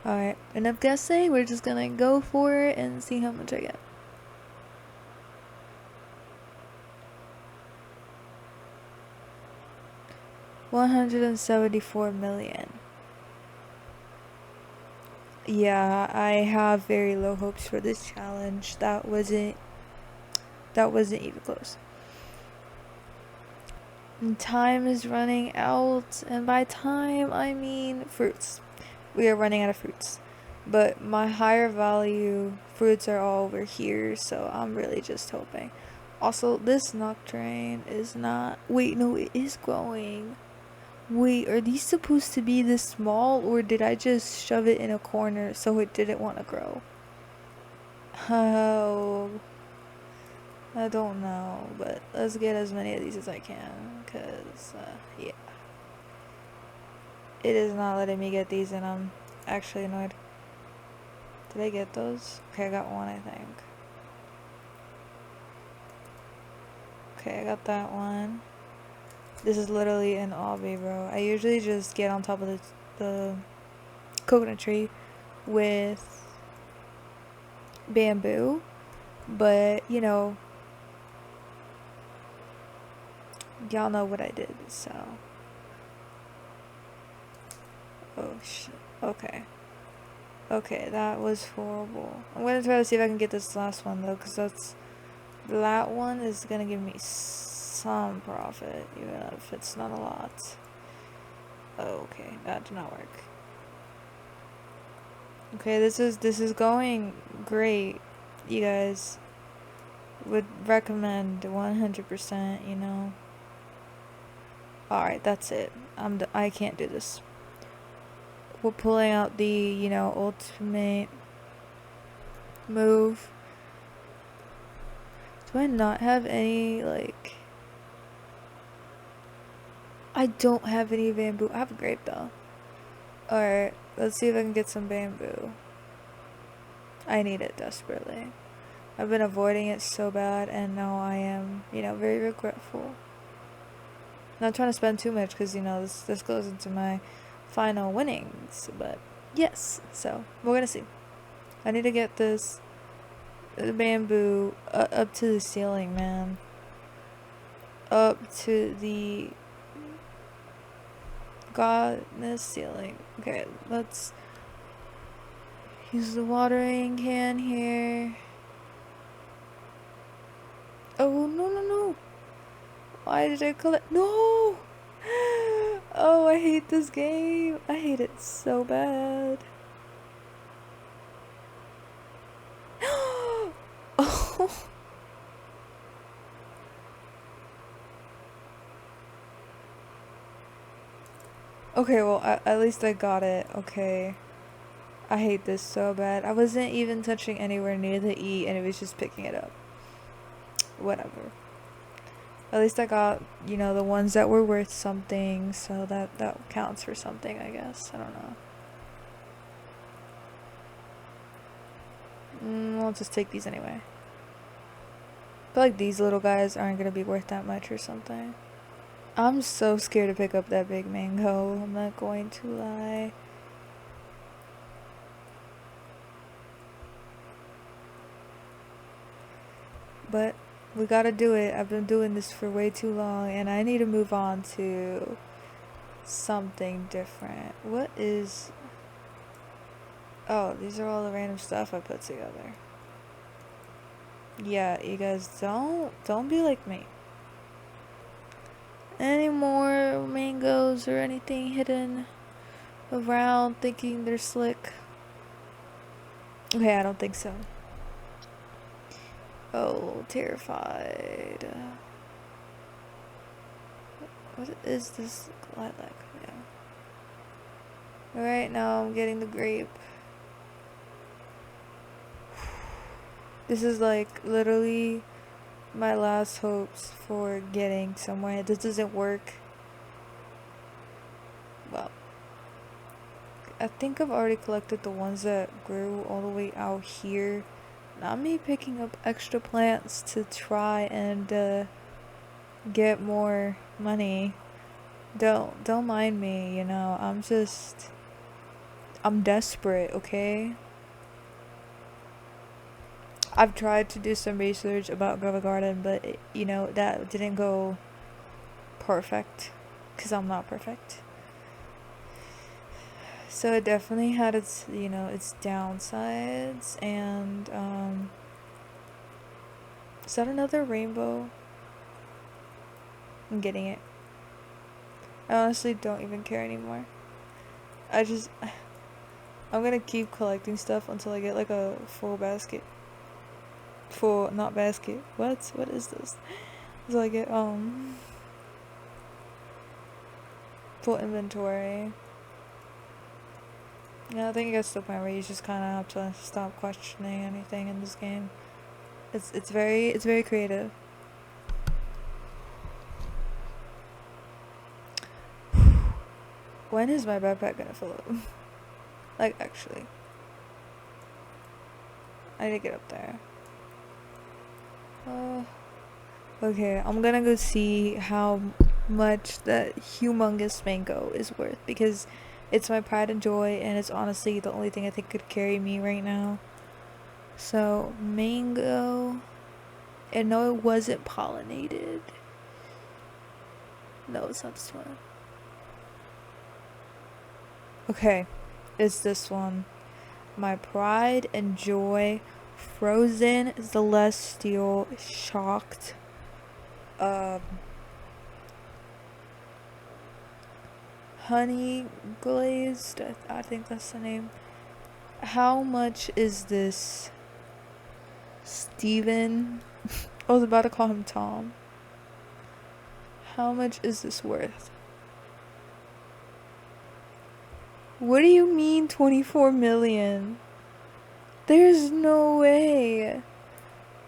Alright, enough guessing. We're just gonna go for it and see how much I get. $174 million. Yeah, I have very low hopes for this challenge. That wasn't That wasn't even close. And time is running out, and by time I mean fruits. We are running out of fruits. But my higher value fruits are all over here, so I'm really just hoping. Also, this Nocturne is not... Wait, no, it is growing. Wait, are these supposed to be this small, or did I just shove it in a corner so it didn't want to grow? Oh, I don't know, but let's get as many of these as I can, because, yeah. It is not letting me get these, and I'm actually annoyed. Did I get those? Okay, I got one, I think. Okay, I got that one. This is literally an obby, bro. I usually just get on top of the coconut tree with bamboo, but, you know, y'all know what I did, so. Oh, shit. Okay. Okay, that was horrible. I'm gonna try to see if I can get this last one, though, because that one is gonna give me some profit, even if it's not a lot. Oh, okay, that did not work. Okay, this is going great. You guys would recommend 100%, you know. Alright, that's it. I can't do this. We're pulling out the, you know, ultimate move. Do I not have any, like... I don't have any bamboo. I have a grape, though. Alright, let's see if I can get some bamboo. I need it desperately. I've been avoiding it so bad, and now I am, you know, very regretful. Not trying to spend too much, because, you know, this goes into my final winnings, but yes, so we're gonna see. I need to get this bamboo up to the ceiling, man. Up to the godness ceiling. Okay, let's use the watering can here. Oh, no. Why did I collect? No! Oh, I hate this game. I hate it so bad. Oh. Okay, well, at least I got it. Okay. I hate this so bad. I wasn't even touching anywhere near the E, and it was just picking it up. Whatever. At least I got, you know, the ones that were worth something, so that counts for something, I guess. I don't know. I'll just take these anyway. I feel like these little guys aren't gonna be worth that much or something. I'm so scared to pick up that big mango. I'm not going to lie. But we gotta do it. I've been doing this for way too long, and I need to move on to something different. What is... Oh, these are all the random stuff I put together. Yeah, you guys don't be like me. Any more mangoes or anything hidden around thinking they're slick? Okay, I don't think so. Oh, terrified. What is this lilac? Yeah. Alright, now I'm getting the grape. This is like literally my last hopes for getting somewhere. This doesn't work. Well, I think I've already collected the ones that grew all the way out here. Not me picking up extra plants to try and get more money. Don't mind me, you know. I'm desperate, okay? I've tried to do some research about GrowAGarden, but you know, that didn't go perfect, because I'm not perfect. So it definitely had its, you know, its downsides, and Is that another rainbow? I'm getting it. I honestly don't even care anymore. I'm gonna keep collecting stuff until I get like a full basket. Full, not basket. What is this? Until I get, full inventory. Yeah, I think it gets to the point where you just kind of have to stop questioning anything in this game. It's very creative. When is my backpack gonna fill up? Like, actually. I need to get up there. Okay, I'm gonna go see how much that humongous mango is worth, because it's my pride and joy, and it's honestly the only thing I think could carry me right now. So, mango. And no, it wasn't pollinated. No, it's not this one. Okay, it's this one. My pride and joy, frozen celestial shocked honey glazed, I think that's the name. How much is this? Steven? I was about to call him Tom. How much is this worth? What do you mean 24 million? There's no way.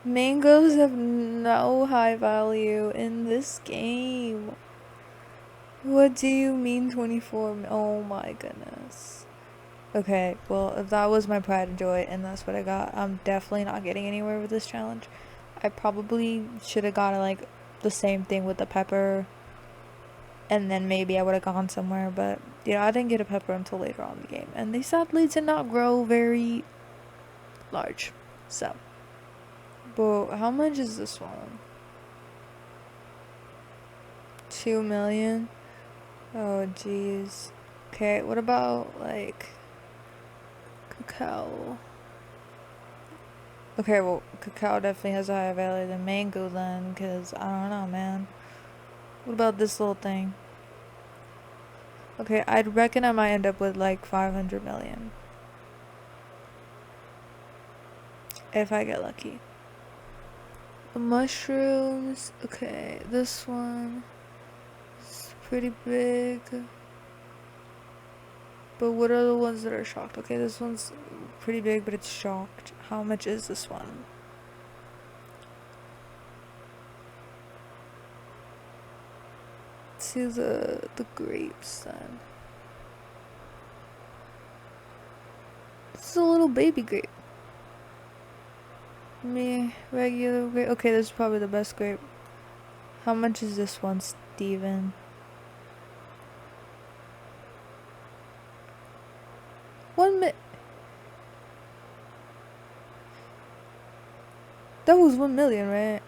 Mangoes have no high value in this game. What do you mean 24? Oh my goodness. Okay, well, if that was my pride and joy and that's what I got, I'm definitely not getting anywhere with this challenge. I probably should have gotten like the same thing with the pepper, and then maybe I would have gone somewhere, but yeah, I didn't get a pepper until later on in the game, and they sadly did not grow very large. So, but how much is this one? 2 million? Oh jeez. Okay, what about like cacao? Okay, well, cacao definitely has a higher value than mango then, because I don't know, man. What about this little thing? Okay, I'd reckon I might end up with like 500 million. If I get lucky. The mushrooms. Okay, this one is pretty big. But what are the ones that are shocked? Okay, this one's pretty big, but it's shocked. How much is this one? Let's see the grapes then. This is a little baby grape. Me, regular grape. Okay, this is probably the best grape. How much is this one, Steven? That was 1 million, right?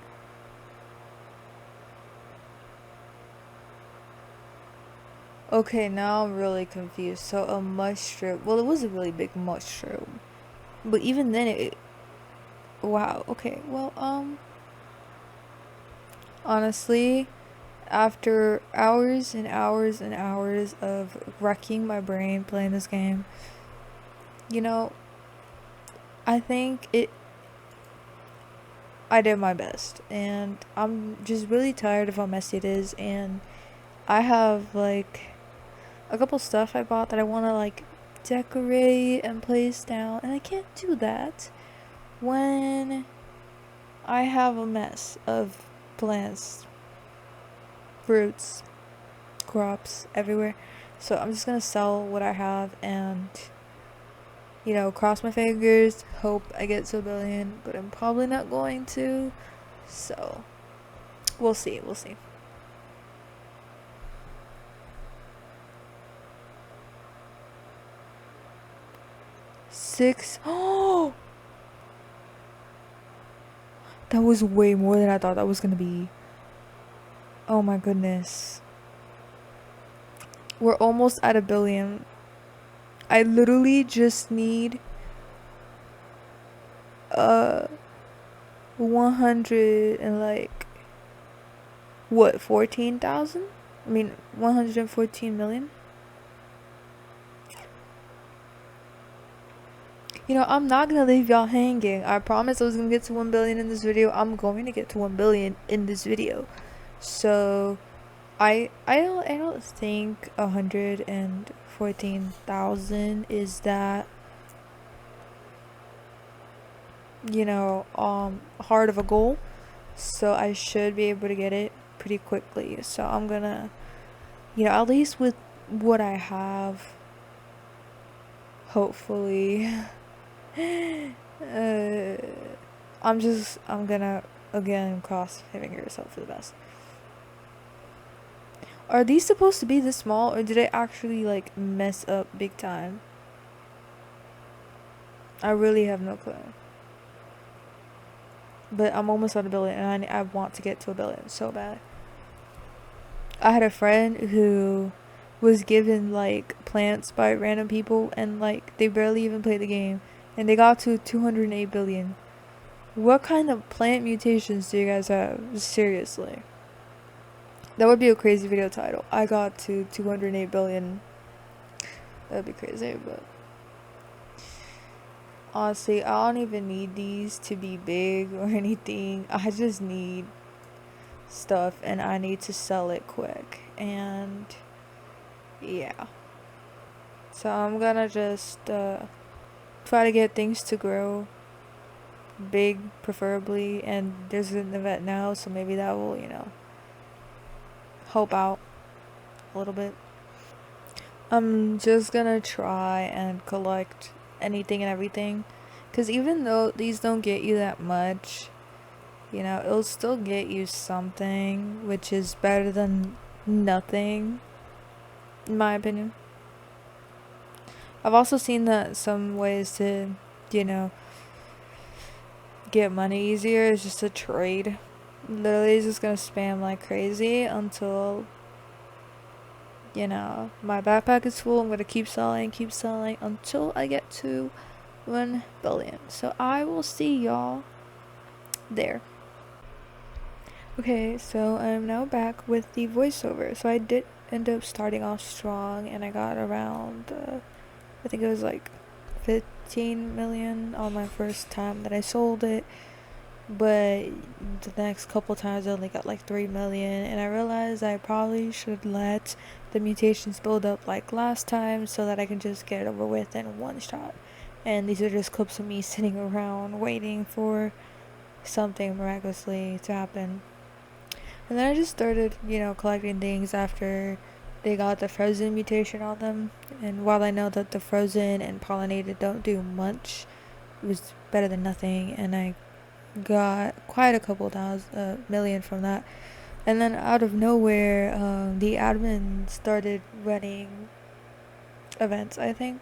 Okay, now I'm really confused. So a mushroom. Well, it was a really big mushroom. But even then wow. Okay. Well, honestly, after hours and hours and hours of wrecking my brain playing this game, you know, I think I did my best, and I'm just really tired of how messy it is, and I have like a couple stuff I bought that I want to like decorate and place down, and I can't do that when I have a mess of plants, fruits, crops everywhere. So I'm just gonna sell what I have and, you know, cross my fingers, hope I get to 1 billion, but I'm probably not going to. So we'll see. 6. Oh, that was way more than I thought that was gonna be. Oh my goodness. We're almost at 1 billion. I literally just need 100 and like what, 14,000? I mean 114 million. You know, I'm not gonna leave y'all hanging. I promised I was gonna get to 1 billion in this video. I'm going to get to 1 billion in this video. So I don't think 114,000 is that, you know, hard of a goal. So I should be able to get it pretty quickly. So I'm gonna, you know, at least with what I have, hopefully. I'm gonna again cross fingers, hope for the best. Are these supposed to be this small, or did I actually like mess up big time? I really have no clue. But I'm almost at a billion, and I want to get to a billion so bad. I had a friend who was given like plants by random people, and like they barely even played the game, and they got to 208 billion. What kind of plant mutations do you guys have? Seriously. That would be a crazy video title. I got to 208 billion. That would be crazy, but honestly, I don't even need these to be big or anything. I just need stuff, and I need to sell it quick. And yeah. So I'm gonna just try to get things to grow big, preferably. And there's an event now, so maybe that will, you know, help out a little bit. I'm just gonna try and collect anything and everything, because even though these don't get you that much, you know, it'll still get you something, which is better than nothing, in my opinion. I've also seen that some ways to, you know, get money easier is just to trade. Literally just gonna spam like crazy until, you know, my backpack is full. I'm gonna keep selling until I get to 1 billion. So I will see y'all there. Okay, so I'm now back with the voiceover. So I did end up starting off strong, and I got around, I think it was like 15 million on my first time that I sold it. But the next couple times I only got like 3 million, and I realized I probably should let the mutations build up like last time so that I can just get it over with in one shot. And these are just clips of me sitting around waiting for something miraculously to happen. And then I just started, you know, collecting things after they got the frozen mutation on them. And while I know that the frozen and pollinated don't do much, it was better than nothing, and I got quite a couple million from that. And then out of nowhere, the admin started running events, I think,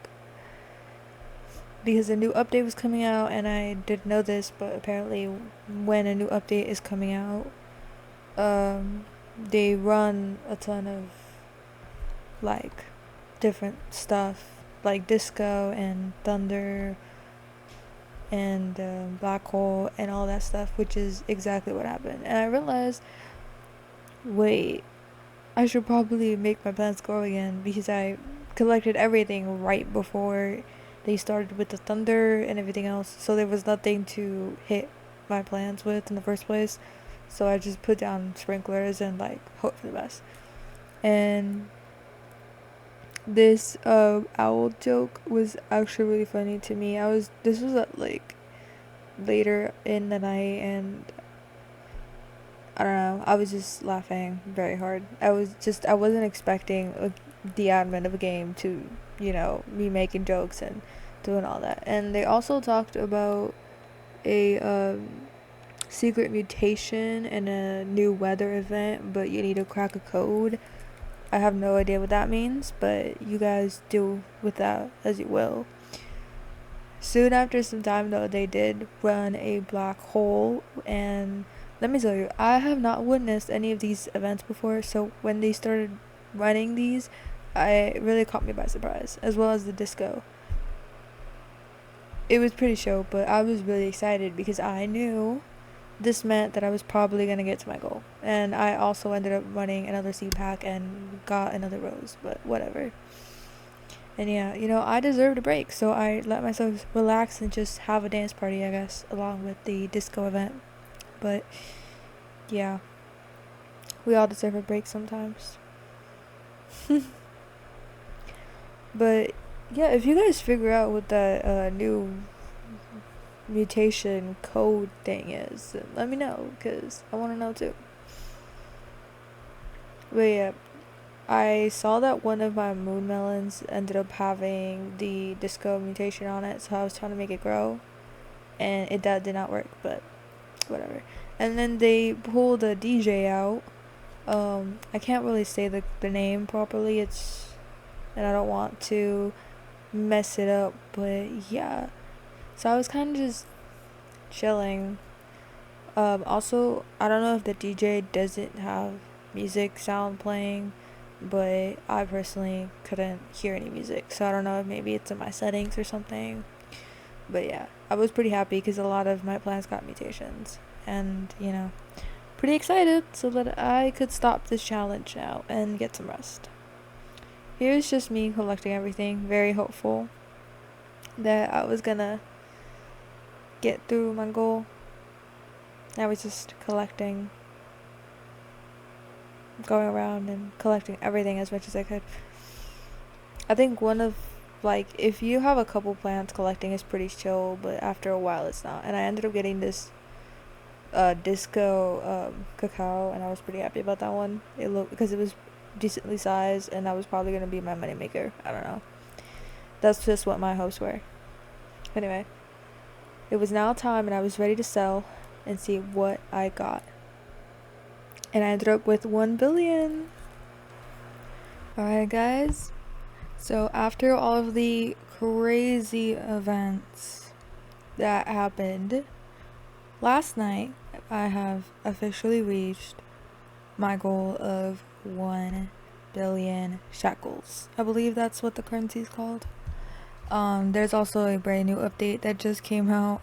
because a new update was coming out, and I didn't know this, but apparently when a new update is coming out, they run a ton of like different stuff, like disco and thunder and black hole and all that stuff, which is exactly what happened. And I realized, wait, I should probably make my plants grow again, because I collected everything right before they started with the thunder and everything else, so there was nothing to hit my plants with in the first place. So I just put down sprinklers and like hope for the best. And this owl joke was actually really funny to me. This was at like later in the night, and I don't know, I was just laughing very hard. I wasn't expecting the admin of a game to, you know, me making jokes and doing all that. And they also talked about a secret mutation and a new weather event, but you need to crack a code. I have no idea what that means, but you guys do with that as you will. Soon after some time though, they did run a black hole, and let me tell you, I have not witnessed any of these events before, so when they started running these, it really caught me by surprise, as well as the disco. It was pretty show, but I was really excited because I knew this meant that I was probably gonna get to my goal. And I also ended up running another seed pack and got another rose, but whatever. And yeah, you know, I deserved a break, so I let myself relax and just have a dance party, I guess, along with the disco event. But yeah, we all deserve a break sometimes. But yeah, if you guys figure out what that new mutation code thing is, then let me know, because I want to know too. But yeah, I saw that one of my moon melons ended up having the disco mutation on it, so I was trying to make it grow, and that did not work, but whatever. And then they pulled a DJ out. I can't really say the name properly, and I don't want to mess it up, but yeah. So I was kind of just chilling. Also, I don't know if the DJ doesn't have music sound playing, but I personally couldn't hear any music, so I don't know if maybe it's in my settings or something. But yeah, I was pretty happy because a lot of my plants got mutations, and you know, pretty excited so that I could stop this challenge now and get some rest. Here's just me collecting everything, very hopeful that I was gonna get through my goal. I was just collecting, going around and collecting everything as much as I could. I think if you have a couple plants, collecting is pretty chill, but after a while it's not. And I ended up getting this disco cacao, and I was pretty happy about that one. It looked, because it was decently sized, and that was probably gonna be my moneymaker. I don't know. That's just what my hopes were. Anyway, it was now time, and I was ready to sell and see what I got. And I ended up with 1 billion. Alright, guys. So after all of the crazy events that happened last night, I have officially reached my goal of 1 billion shekels. I believe that's what the currency is called. There's also a brand new update that just came out.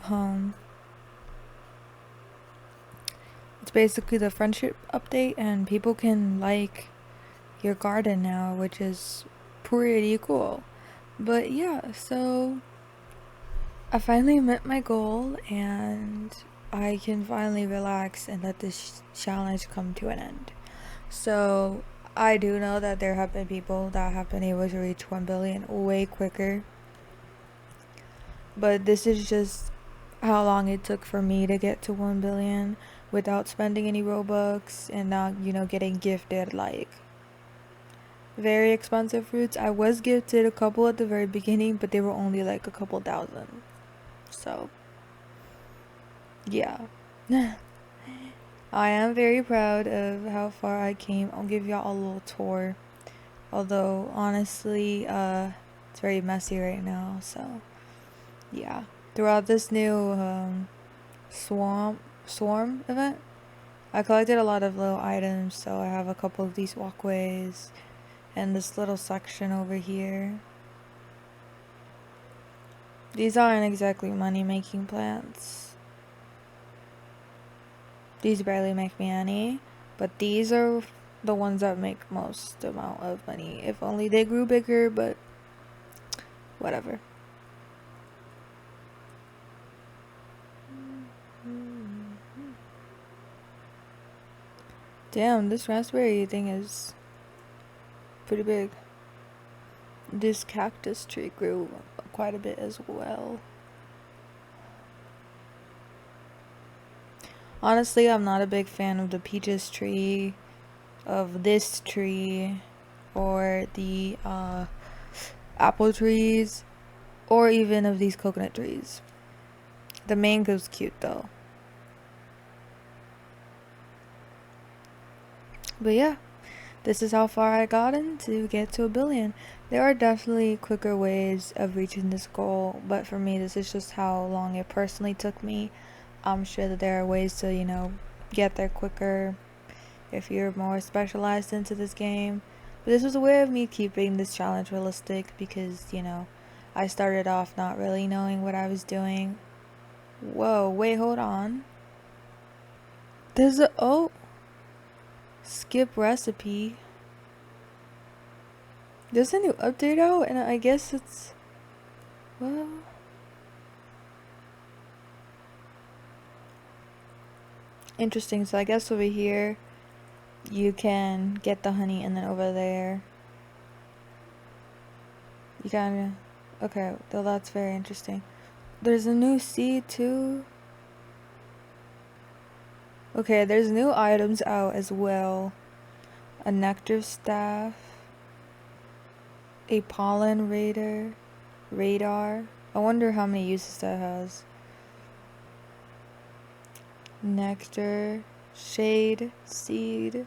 It's basically the friendship update, and people can like your garden now, which is pretty cool. But yeah, so I finally met my goal, and I can finally relax and let this challenge come to an end. So I do know that there have been people that have been able to reach 1 billion way quicker, but this is just how long it took for me to get to 1 billion without spending any Robux and not, you know, getting gifted like very expensive fruits. I was gifted a couple at the very beginning, but they were only like a couple thousand. So yeah. I am very proud of how far I came. I'll give y'all a little tour. Although honestly, it's very messy right now, so yeah. Throughout this new swarm event, I collected a lot of little items, so I have a couple of these walkways and this little section over here. These aren't exactly money-making plants. These barely make me any, but these are the ones that make most amount of money. If only they grew bigger, but whatever. Damn, this raspberry thing is pretty big. This cactus tree grew quite a bit as well. Honestly, I'm not a big fan of the peaches tree, of this tree, or the apple trees, or even of these coconut trees. The mango's cute though. But yeah, this is how far I gotten to get to 1 billion. There are definitely quicker ways of reaching this goal, but for me, this is just how long it personally took me. I'm sure that there are ways to, you know, get there quicker if you're more specialized into this game. But this was a way of me keeping this challenge realistic because, you know, I started off not really knowing what I was doing. Whoa, wait, hold on. There's a, oh, skip recipe. There's a new update out, and I guess it's, well, interesting. So I guess over here you can get the honey, and then over there you kind of, okay, though that's very interesting. There's a new seed too. Okay, there's new items out as well. A nectar staff, a pollen radar. I wonder how many uses that has. Nectar, shade, seed.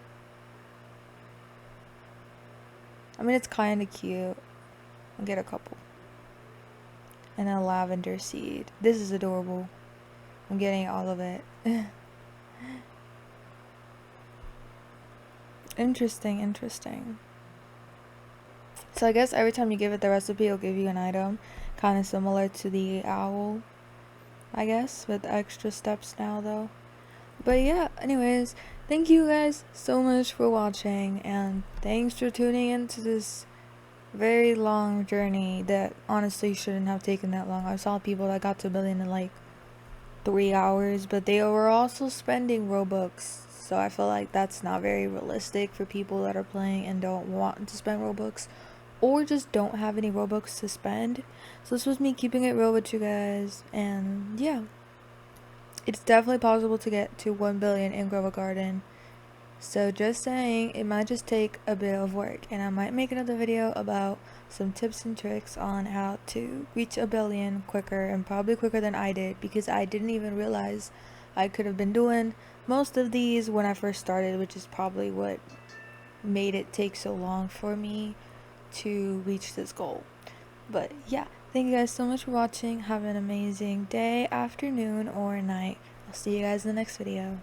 I mean, it's kind of cute. I'll get a couple. And a lavender seed. This is adorable. I'm getting all of it. Interesting. So I guess every time you give it the recipe, it'll give you an item. Kind of similar to the owl, I guess, with extra steps now though. But yeah, anyways, thank you guys so much for watching, and thanks for tuning into this very long journey that honestly shouldn't have taken that long. I saw people that got to 1 billion in like 3 hours, but they were also spending Robux, so I feel like that's not very realistic for people that are playing and don't want to spend Robux, or just don't have any Robux to spend. So this was me keeping it real with you guys, and yeah, it's definitely possible to get to 1 billion in GrowAGarden. So just saying, it might just take a bit of work, and I might make another video about some tips and tricks on how to reach 1 billion quicker, and probably quicker than I did, because I didn't even realize I could have been doing most of these when I first started, which is probably what made it take so long for me to reach this goal. But yeah, thank you guys so much for watching. Have an amazing day, afternoon, or night. I'll see you guys in the next video.